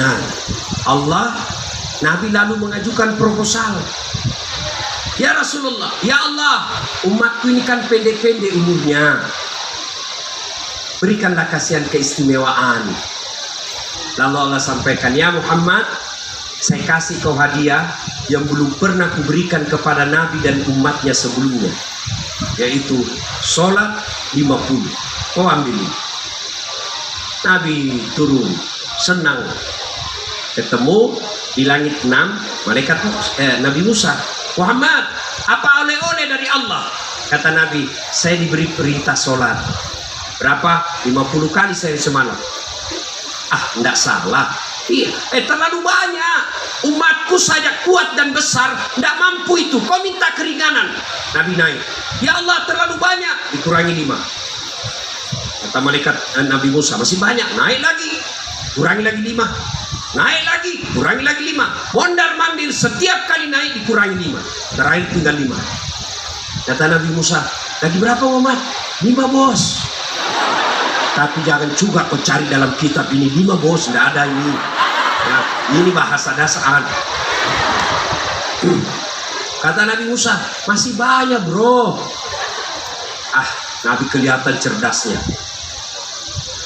nah, Nabi lalu mengajukan proposal. Ya Rasulullah, ya Allah, umatku ini kan pendek-pendek umurnya. Berikanlah kasihan keistimewaan. Lalu Allah sampaikan, ya Muhammad, saya kasih kau hadiah yang belum pernah kuberikan kepada Nabi dan umatnya sebelumnya, yaitu sholat 50. Kau ambil ini. Nabi turun senang, ketemu di langit 6 malaikat Nabi Musa. Muhammad, apa oleh-oleh dari Allah? Kata Nabi, saya diberi perintah sholat. Berapa? 50 kali saya semalam. Enggak salah. Iya, terlalu banyak. Umatku saja kuat dan besar, enggak mampu itu. Kau minta keringanan. Nabi naik. Ya Allah, terlalu banyak. Dikurangi 5. Kata malaikat Nabi Musa, masih banyak. Naik lagi, kurangi lagi 5. Naik lagi, kurangi lagi 5. Mondar mandir, setiap kali naik dikurangi 5. Terakhir tinggal 5. Kata Nabi Musa, lagi berapa Muhammad? 5 bos. Tapi jangan juga kau cari dalam kitab ini 5 bos, tidak ada ini. Nah, ini bahasa dasar. Kata Nabi Musa, masih banyak bro. Nabi kelihatan cerdasnya.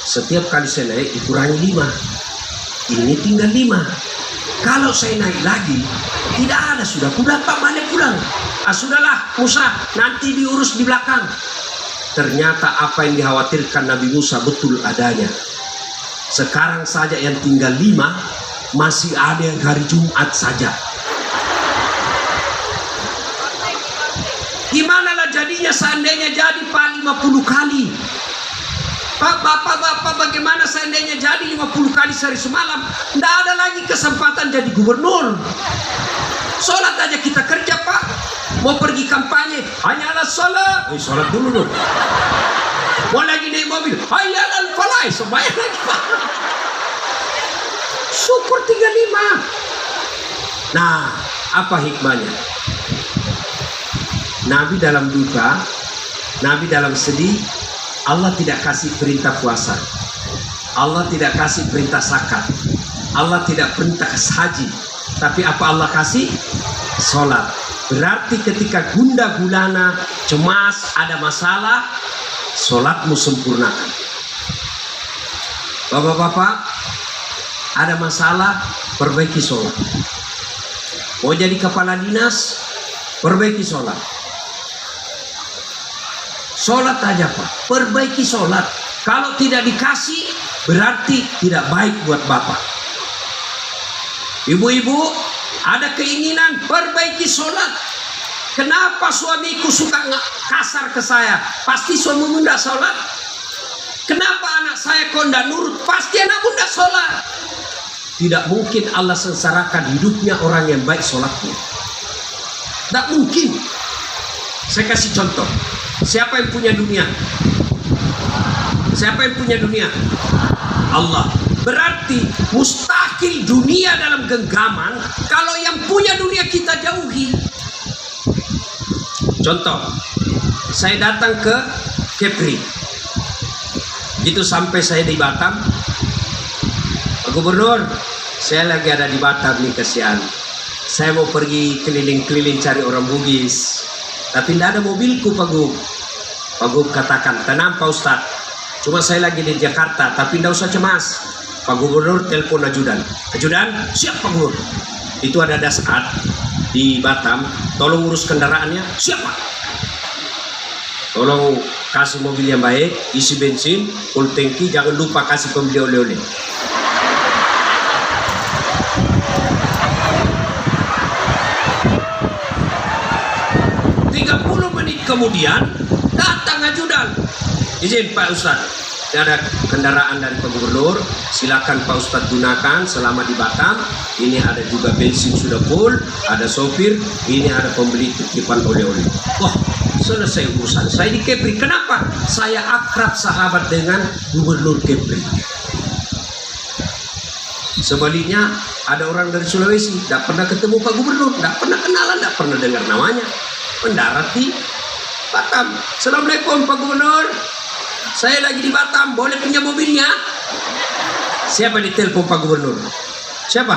Setiap kali saya naik dikurangi 5. Ini tinggal 5. Kalau saya naik lagi, tidak ada, sudah kuda Pak balik pulang. Sudahlah Musa, nanti diurus di belakang. Ternyata apa yang dikhawatirkan Nabi Musa betul adanya. Sekarang saja yang tinggal 5, masih ada yang hari Jumat saja. Gimana lah jadinya seandainya jadi Pak 50 kali? Pak, bapak-bapak, bagaimana seandainya jadi 50 kali sehari semalam? Tidak ada lagi kesempatan jadi gubernur. Sholat aja kita kerja Pak. Mau pergi kampanye, hanyalah sholat. Sholat dulu loh. Mau lagi naik mobil, hanyalah falai, sembahyang lagi Pak. Syukur 35. Nah, apa hikmahnya? Nabi dalam duka, Nabi dalam sedih, Allah tidak kasih perintah puasa, Allah tidak kasih perintah zakat, Allah tidak perintah haji, tapi apa Allah kasih? Sholat. Berarti ketika gundah gulana, cemas, ada masalah, sholatmu sempurnakan. Bapak-bapak, ada masalah, perbaiki sholat. Mau jadi kepala dinas, perbaiki sholat. Sholat aja Pak, perbaiki sholat. Kalau tidak dikasih, berarti tidak baik buat Bapak. Ibu-ibu, ada keinginan perbaiki sholat. Kenapa suamiku suka kasar ke saya? Pasti suamimu tidak sholat. Kenapa anak saya kok tidak nurut? Pasti anakmu tidak sholat. Tidak mungkin Allah sengsarakan hidupnya orang yang baik sholatnya. Tidak mungkin. Saya kasih contoh. Siapa yang punya dunia? Siapa yang punya dunia? Allah. Berarti mustahil dunia dalam genggaman kalau yang punya dunia kita jauhi. Contoh, saya datang ke Kepri. Itu sampai saya di Batam. Pak Gubernur, saya lagi ada di Batam nih, kasihan. saya mau pergi keliling-keliling cari orang Bugis, tapi tidak ada mobilku Pak Gub. Pak Gub katakan, tenang Pak Ustadz, cuma saya lagi di Jakarta, tapi tidak usah cemas. Pak Gubernur telepon ajudan. Ajudan, siap Pak Gubernur. Itu ada Dasat di Batam, tolong urus kendaraannya. Siap Pak. Tolong kasih mobil yang baik, isi bensin, full tangki, jangan lupa kasih pembeli oleh-oleh. Kemudian datang ajudan, izin Pak Ustadz, ada kendaraan dari Pak Gubernur, silakan Pak Ustadz gunakan selama di Batam. Ini ada juga bensin sudah full, ada sopir, ini ada pembeli titipan oleh-oleh. Wah, selesai urusan saya di Kepri. Kenapa? Saya akrab sahabat dengan Gubernur Kepri. Sebaliknya ada orang dari Sulawesi, tidak pernah ketemu Pak Gubernur, tidak pernah kenalan, tidak pernah dengar namanya, mendarat di Batam. Assalamualaikum Pak Gubernur, saya lagi di Batam, boleh pinjam mobilnya? Siapa ditelepon Pak Gubernur? Siapa?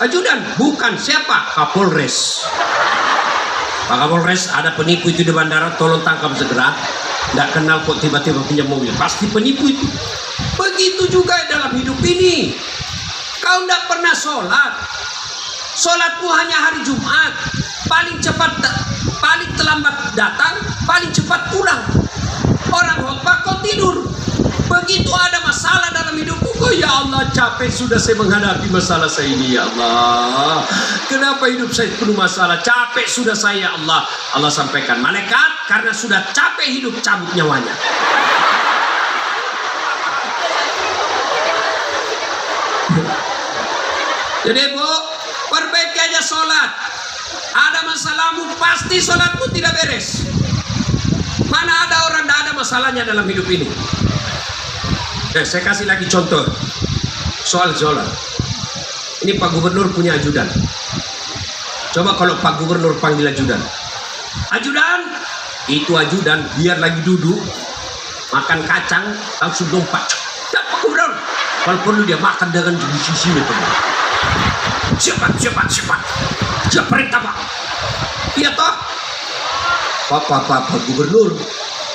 Ajudan? Bukan. Siapa? Kapolres. Pak Kapolres, ada penipu itu di bandara, tolong tangkap segera. Tidak kenal kok tiba-tiba pinjam mobil, pasti penipu itu. Begitu juga dalam hidup ini. Kau tidak pernah sholat, sholatmu hanya hari Jumat, paling cepat, paling terlambat datang, paling cepat pulang. Orang khotbah kau tidur. Begitu ada masalah dalam hidupku, kok ya Allah capek sudah saya menghadapi masalah saya ini ya Allah. Kenapa hidup saya penuh masalah? Capek sudah saya ya Allah. Allah sampaikan, malaikat karena sudah capek hidup cabut nyawanya. Jadi Bu, perbaiki aja sholat. Ada masalahmu, pasti sholatmu tidak beres. Mana ada orang tidak ada masalahnya dalam hidup ini. Saya kasih lagi contoh soal sholat. Ini Pak Gubernur punya ajudan. Coba kalau Pak Gubernur panggil ajudan, ajudan, itu ajudan biar lagi duduk makan kacang langsung lompat. Ya Pak Gubernur, kalau perlu dia makan dengan sisi itu. Cepat. Siapa perintah Pak? Iya toh? Pak Gubernur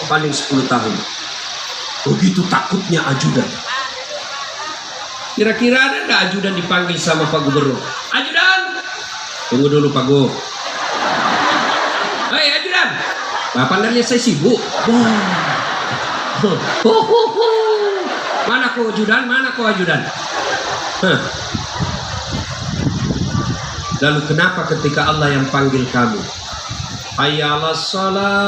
paling 10 tahun. Begitu takutnya ajudan. Kira-kira ada nggak ajudan dipanggil sama Pak Gubernur? Ajudan, tunggu dulu Pak Gu. Hei ajudan, Bapak nanya saya sibuk. Mana kau ajudan? Mana kau ajudan? Lalu kenapa ketika Allah yang panggil kamu? Hayya 'alas shalah.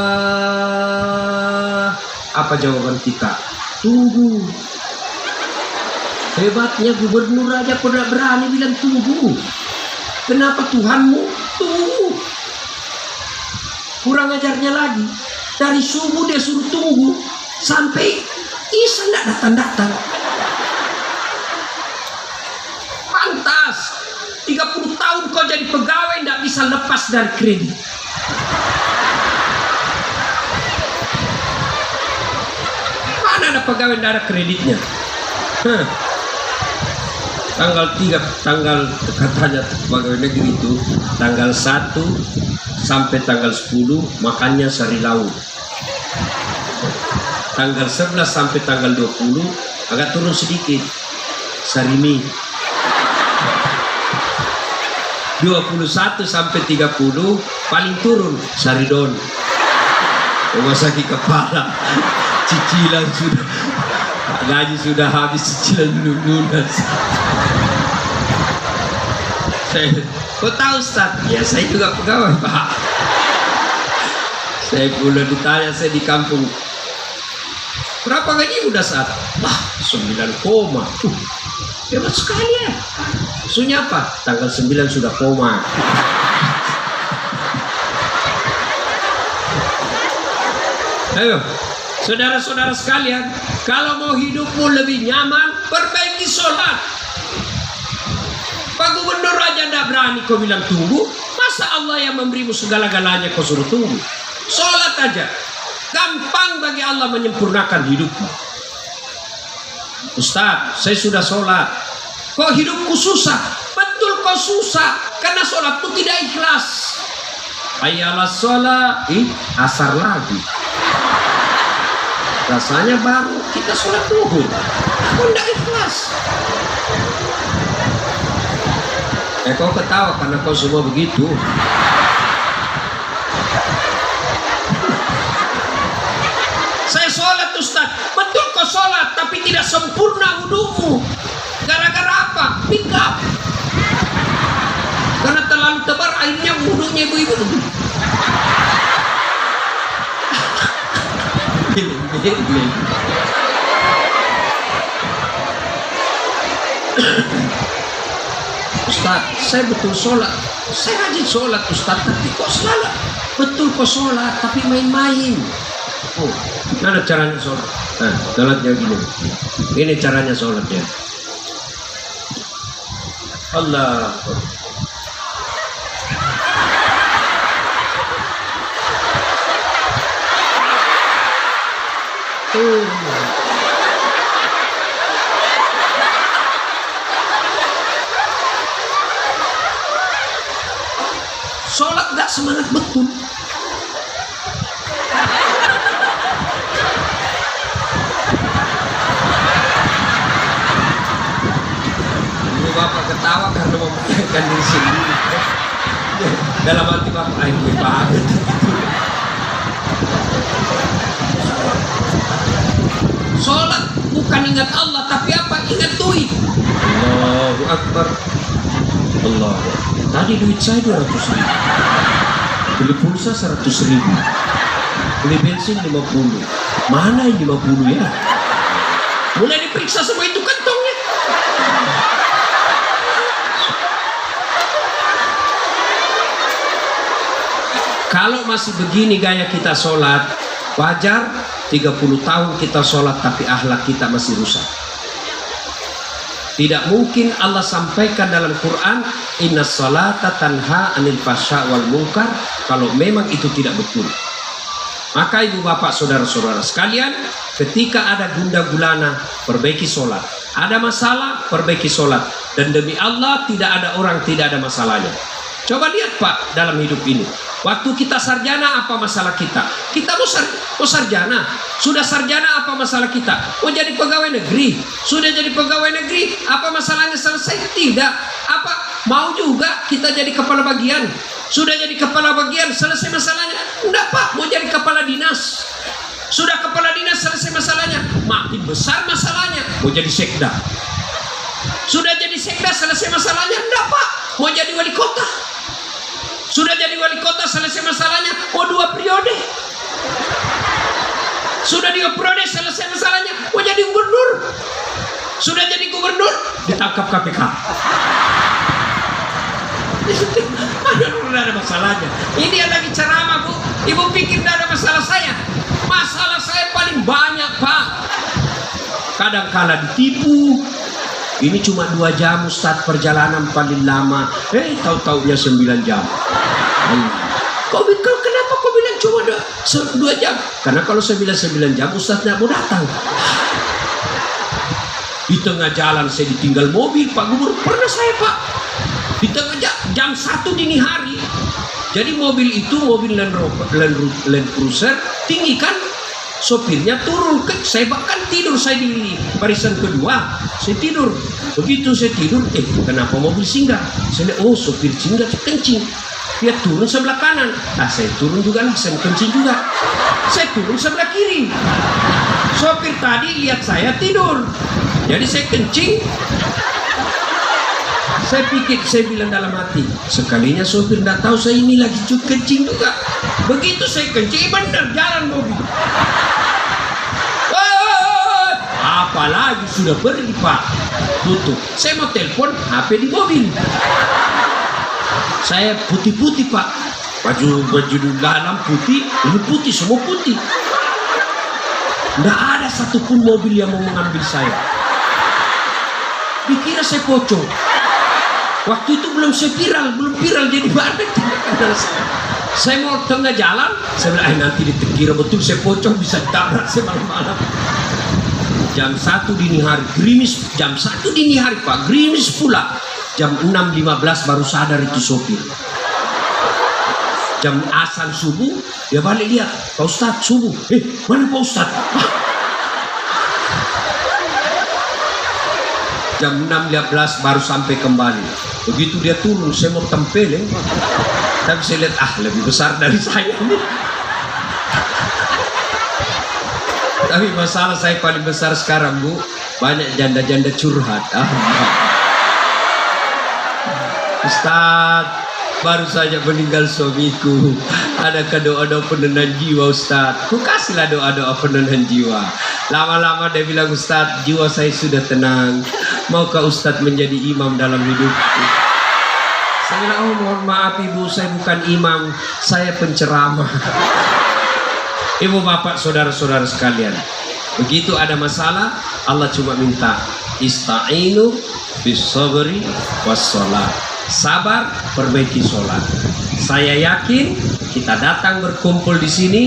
Apa jawaban kita? Tunggu. Hebatnya gubernur aja pernah berani bilang tunggu. Kenapa Tuhanmu? Tunggu. Kurang ajarnya lagi. Dari subuh dia suruh tunggu sampai Isa tidak datang-datang. Pantas 30 tahun kau jadi pegawai tidak bisa lepas dari kredit. Mana ada pegawai tidak ada kreditnya? Tanggal katanya pegawai negeri itu tanggal 1 sampai tanggal 10 makannya sari lauk. Tanggal 11 sampai tanggal 20 agak turun sedikit sari mie. 21 sampai 30 paling turun saridon. Rumah sakit kepala, cicilan sudah, gaji sudah habis, cicilan belum lunas. Kau tahu Ustaz? Ya saya juga pegawai Pak. Saya pula ditanya, saya di kampung, berapa gaji udah saat? Wah 9 koma. Hebat sekali ya. Maksudnya apa? Tanggal 9 sudah koma. Ayo, saudara-saudara sekalian, kalau mau hidupmu lebih nyaman, perbaiki sholat. Pak Gubernur aja tidak berani kau bilang tunggu, masa Allah yang memberimu segala-galanya kau suruh tunggu? Sholat aja, gampang bagi Allah menyempurnakan hidupmu. Ustaz, saya sudah sholat, kok hidupku susah? betul kau susah karena sholatmu tidak ikhlas. Ayalah sholat, asar lagi. Rasanya baru kita sholat duhur, kau tidak ikhlas. Kau ketawa karena kau semua begitu. Saya sholat Ustaz, betul kau sholat tapi tidak sempurna wudumu. Gara-gara apa? Pick up. Karena terlalu tebal airnya wudunya ibu-ibu. Ustaz, saya betul sholat, saya rajin sholat Ustaz, tapi kok selalu betul kok sholat tapi main-main. Oh, mana caranya sholat? Nah, sholatnya gini. Ini caranya sholatnya. Allah. Sholat gak semangat betul. Ibu bapak ketawa karena membayangkan diri sendiri. Dalam hati bapak, ayo banget. Sholat bukan ingat Allah, tapi apa? Ingat duit. Allahu Akbar. Allah. Tadi duit saya 200 ribu, beli pulsa 100 ribu, beli bensin 50. Mana yang 50 ya? Mulai diperiksa semua itu kantongnya. Kalau masih begini gaya kita sholat, wajar 30 tahun kita sholat tapi akhlak kita masih rusak. Tidak mungkin Allah sampaikan dalam Quran inna sholata tanha anil fasya wal munkar kalau memang itu tidak betul. Maka ibu bapak saudara-saudara sekalian, ketika ada gundah gulana, perbaiki sholat. Ada masalah, perbaiki sholat. Dan demi Allah tidak ada orang tidak ada masalahnya. Coba lihat Pak dalam hidup ini. Waktu kita sarjana apa masalah kita? Kita mau sarjana. Sudah sarjana apa masalah kita? Mau jadi pegawai negeri. Sudah jadi pegawai negeri. Apa masalahnya selesai? Tidak. Apa? Mau juga kita jadi kepala bagian. Sudah jadi kepala bagian selesai masalahnya? Enggak Pak. Mau jadi kepala dinas. Sudah kepala dinas selesai masalahnya? Makin besar masalahnya. Mau jadi sekda. Sudah jadi sekda selesai masalahnya? Enggak Pak. Mau jadi wali kota. Sudah jadi wali kota selesai masalahnya, mau 2 periode. Sudah 2 periode selesai masalahnya, mau jadi gubernur. Sudah jadi gubernur, ditangkap KPK. Tidak ada masalahnya. Ini yang lagi ceramah Bu. Ibu pikir tidak ada masalah saya. Masalah saya paling banyak Pak. Kadang-kala ditipu. Ini cuma 2 jam Ustaz perjalanan paling lama. Tahu-taunya 9 jam. Kenapa kau bilang cuma 2 jam? Karena kalau saya bilang 9 jam Ustaz tidak mau datang. Di tengah jalan saya ditinggal mobil Pak Gubernur. Pernah saya Pak. Di tengah jam 1 dini hari. Jadi mobil itu mobil Land Cruiser tinggi kan. Sopirnya turun, saya bahkan tidur, saya di barisan kedua, saya tidur. Begitu saya tidur, kenapa mobil singgah? Saya lihat, oh sopir singgah kencing. Dia turun sebelah kanan, saya turun juga lah, saya kencing juga. Saya turun sebelah kiri. Sopir tadi lihat saya tidur, jadi saya kencing. Saya pikir, saya bilang dalam hati, sekalinya sopir tidak tahu saya ini lagi kencing juga. Begitu saya kencing, benar jalan mobil. Apalagi sudah pergi Pak, tutup. Saya mau telepon, HP di mobil. Saya putih-putih Pak, baju dalam putih, ini putih, semua putih. Tidak ada satupun mobil yang mau mengambil saya. Dikira saya pocong. Waktu itu belum viral jadi banyak. Saya mau tengah jalan, saya bilang, nanti dikira betul saya pocong bisa ditabrak saya malam-malam. Jam 1 dini hari, gerimis. Jam 1 dini hari Pak, gerimis pula. Jam 6.15 baru sadar itu sopir. Jam azan subuh, dia balik lihat, Pak Ustadz subuh. Mana Pak Ustadz? Jam 6.15 baru sampai kembali. Begitu dia turun, saya mau tempelin. Tapi saya lihat, lebih besar dari saya ini. Tapi masalah saya paling besar sekarang, Bu, banyak janda-janda curhat. Ustaz, baru saja meninggal suamiku. Adakah doa-doa penenang jiwa, Ustaz? Ku kasihlah doa-doa penenang jiwa. Lama-lama dia bilang, Ustaz, jiwa saya sudah tenang. Maukah Ustaz menjadi imam dalam hidupku? Saya bilang, oh mohon maaf Ibu, saya bukan imam, saya penceramah. Ibu bapak saudara-saudara sekalian, begitu ada masalah, Allah cuma minta ista'inu bis sabri was sholat. Sabar, perbaiki sholat. Saya yakin kita datang berkumpul di sini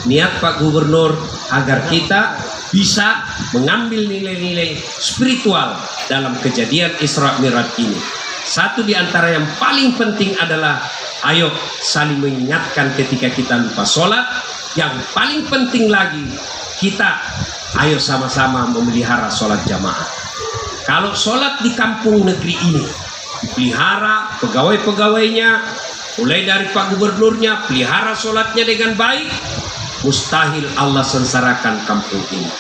niat Pak Gubernur agar kita bisa mengambil nilai-nilai spiritual dalam kejadian Isra Mi'raj ini. Satu di antara yang paling penting adalah ayo saling mengingatkan ketika kita lupa sholat. Yang paling penting lagi, kita ayo sama-sama memelihara sholat jamaah. Kalau sholat di kampung negeri ini dipelihara, pegawai-pegawainya mulai dari Pak Gubernurnya pelihara sholatnya dengan baik, mustahil Allah sengsarakan kampung ini.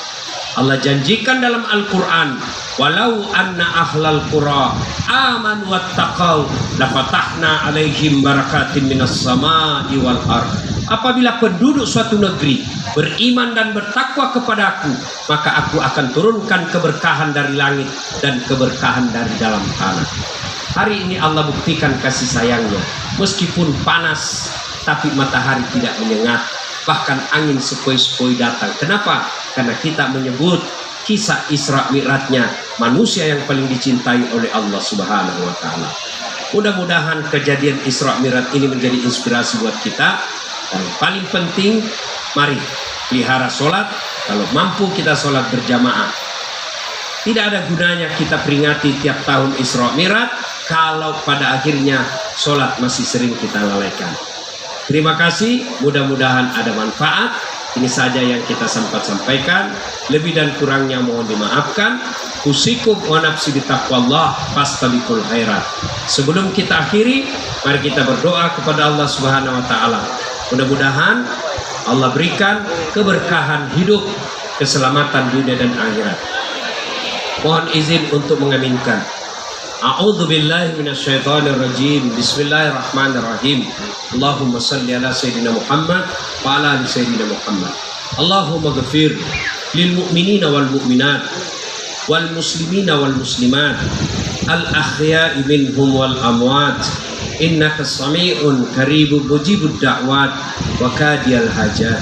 Allah janjikan dalam Al-Quran, walau anna ahlal qura aman wattaqau lafatahna alaihim barakatin minas samai wal ard. Apabila penduduk suatu negeri beriman dan bertakwa kepadaku, maka aku akan turunkan keberkahan dari langit dan keberkahan dari dalam tanah. Hari ini Allah buktikan kasih sayangnya. Meskipun panas, tapi matahari tidak menyengat. Bahkan angin sepoi-sepoi datang. Kenapa? Karena kita menyebut kisah Isra Mi'rajnya manusia yang paling dicintai oleh Allah Subhanahu wa Ta'ala. Mudah-mudahan kejadian Isra Mi'raj ini menjadi inspirasi buat kita. Dan paling penting, mari pelihara sholat. Kalau mampu kita sholat berjamaah. Tidak ada gunanya kita peringati tiap tahun Isra Mi'raj kalau pada akhirnya sholat masih sering kita lalaikan. Terima kasih, mudah-mudahan ada manfaat. Ini saja yang kita sempat sampaikan. Lebih dan kurangnya mohon dimaafkan. Usikum wa nafsi bitaqwallah fastabiqul khairat. Sebelum kita akhiri, mari kita berdoa kepada Allah Subhanahu wa Ta'ala. Mudah-mudahan Allah berikan keberkahan hidup, keselamatan dunia dan akhirat. Mohon izin untuk mengaminkan. A'udzu billahi minasyaitonir rajim. Bismillahirrahmanirrahim. Allahumma shalli ala sayyidina Muhammad wa ala ali sayyidina Muhammad. Allahumma ghfir lil mu'minina wal mu'minat wal muslimina wal muslimat al ahya'i minhum wal amwat. Innaka sami'un qaribun mujibud da'wat wa kadiyal hajat.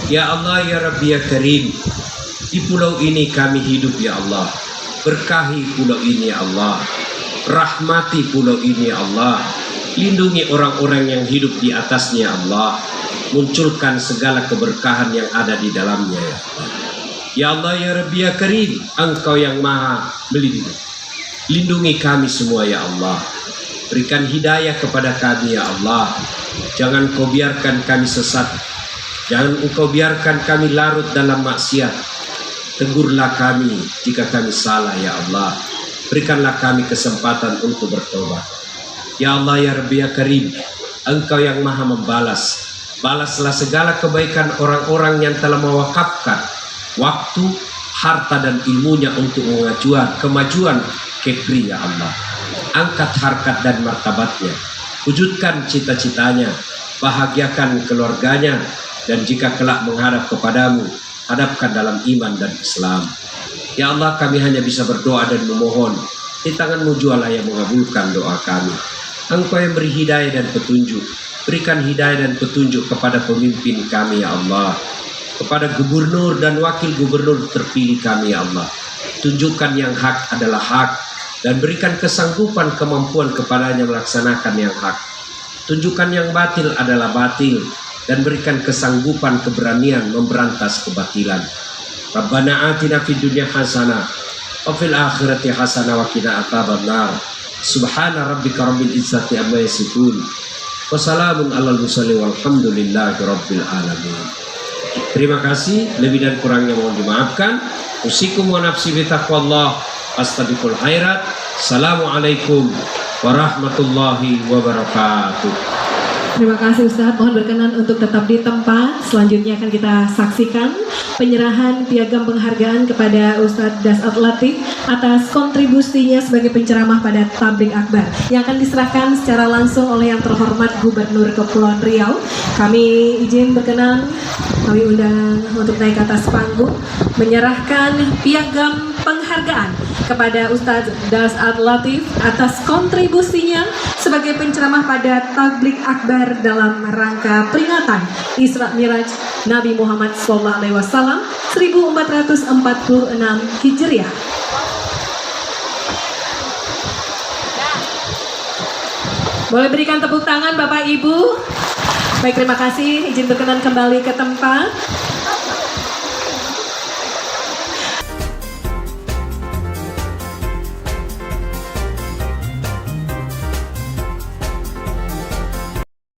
Ya Allah, ya Rabbi, ya Karim, di pulau ini kami hidup ya Allah. Berkahi pulau ini ya Allah. Rahmati pulau ini ya Allah. Lindungi orang-orang yang hidup di atasnya ya Allah. Munculkan segala keberkahan yang ada di dalamnya ya Allah. Ya Allah, ya Rabbi, ya Karim, Engkau yang maha melindungi. Lindungi kami semua ya Allah. Berikan hidayah kepada kami ya Allah. Jangan kau biarkan kami sesat. Jangan engkau biarkan kami larut dalam maksiat. Tegurlah kami jika kami salah ya Allah. Berikanlah kami kesempatan untuk bertobat. Ya Allah, ya Rabbi, ya Karim, Engkau yang maha membalas. Balaslah segala kebaikan orang-orang yang telah mewakafkan waktu, harta dan ilmunya untuk kemajuan Kepri ya Allah. Angkat harkat dan martabatnya, wujudkan cita-citanya, bahagiakan keluarganya, dan jika kelak menghadap kepadamu, hadapkan dalam iman dan Islam. Ya Allah, kami hanya bisa berdoa dan memohon. Di tangan-Mu jualah yang mengabulkan doa kami. Engkau yang beri hidayah dan petunjuk. Berikan hidayah dan petunjuk kepada pemimpin kami ya Allah, kepada gubernur dan wakil gubernur terpilih kami ya Allah. Tunjukkan yang hak adalah hak, dan berikan kesanggupan kemampuan kepadanya melaksanakan yang hak. Tunjukkan yang batil adalah batil, dan berikan kesanggupan keberanian memberantas kebatilan. Rabbana atina fid dunya hasanah wa fil akhirati hasanah wa qina adzabannar. Subhana rabbika rabbil izzati amma yasifun. Wassalamun alal mursalin walhamdulillahi rabbil alamin. Terima kasih, lebih dan kurangnya mohon dimaafkan. Usikum wa nafsi bi taqwallah. Astabiqul khairat. Assalamualaikum warahmatullahi wabarakatuh. Terima kasih Ustadz, mohon berkenan untuk tetap di tempat. Selanjutnya akan kita saksikan penyerahan piagam penghargaan kepada Ustadz Das'ad Latif atas kontribusinya sebagai penceramah pada Tabligh Akbar yang akan diserahkan secara langsung oleh yang terhormat Gubernur Kepulauan Riau. Kami izin berkenan, kami undang untuk naik ke atas panggung menyerahkan piagam penghargaan kepada Ustadz Das'ad Latif atas kontribusinya sebagai penceramah pada Tabligh Akbar dalam rangka peringatan Isra Miraj Nabi Muhammad SAW 1446 Hijriah. Boleh berikan tepuk tangan Bapak Ibu. Baik, terima kasih. Izin berkenan kembali ke tempat.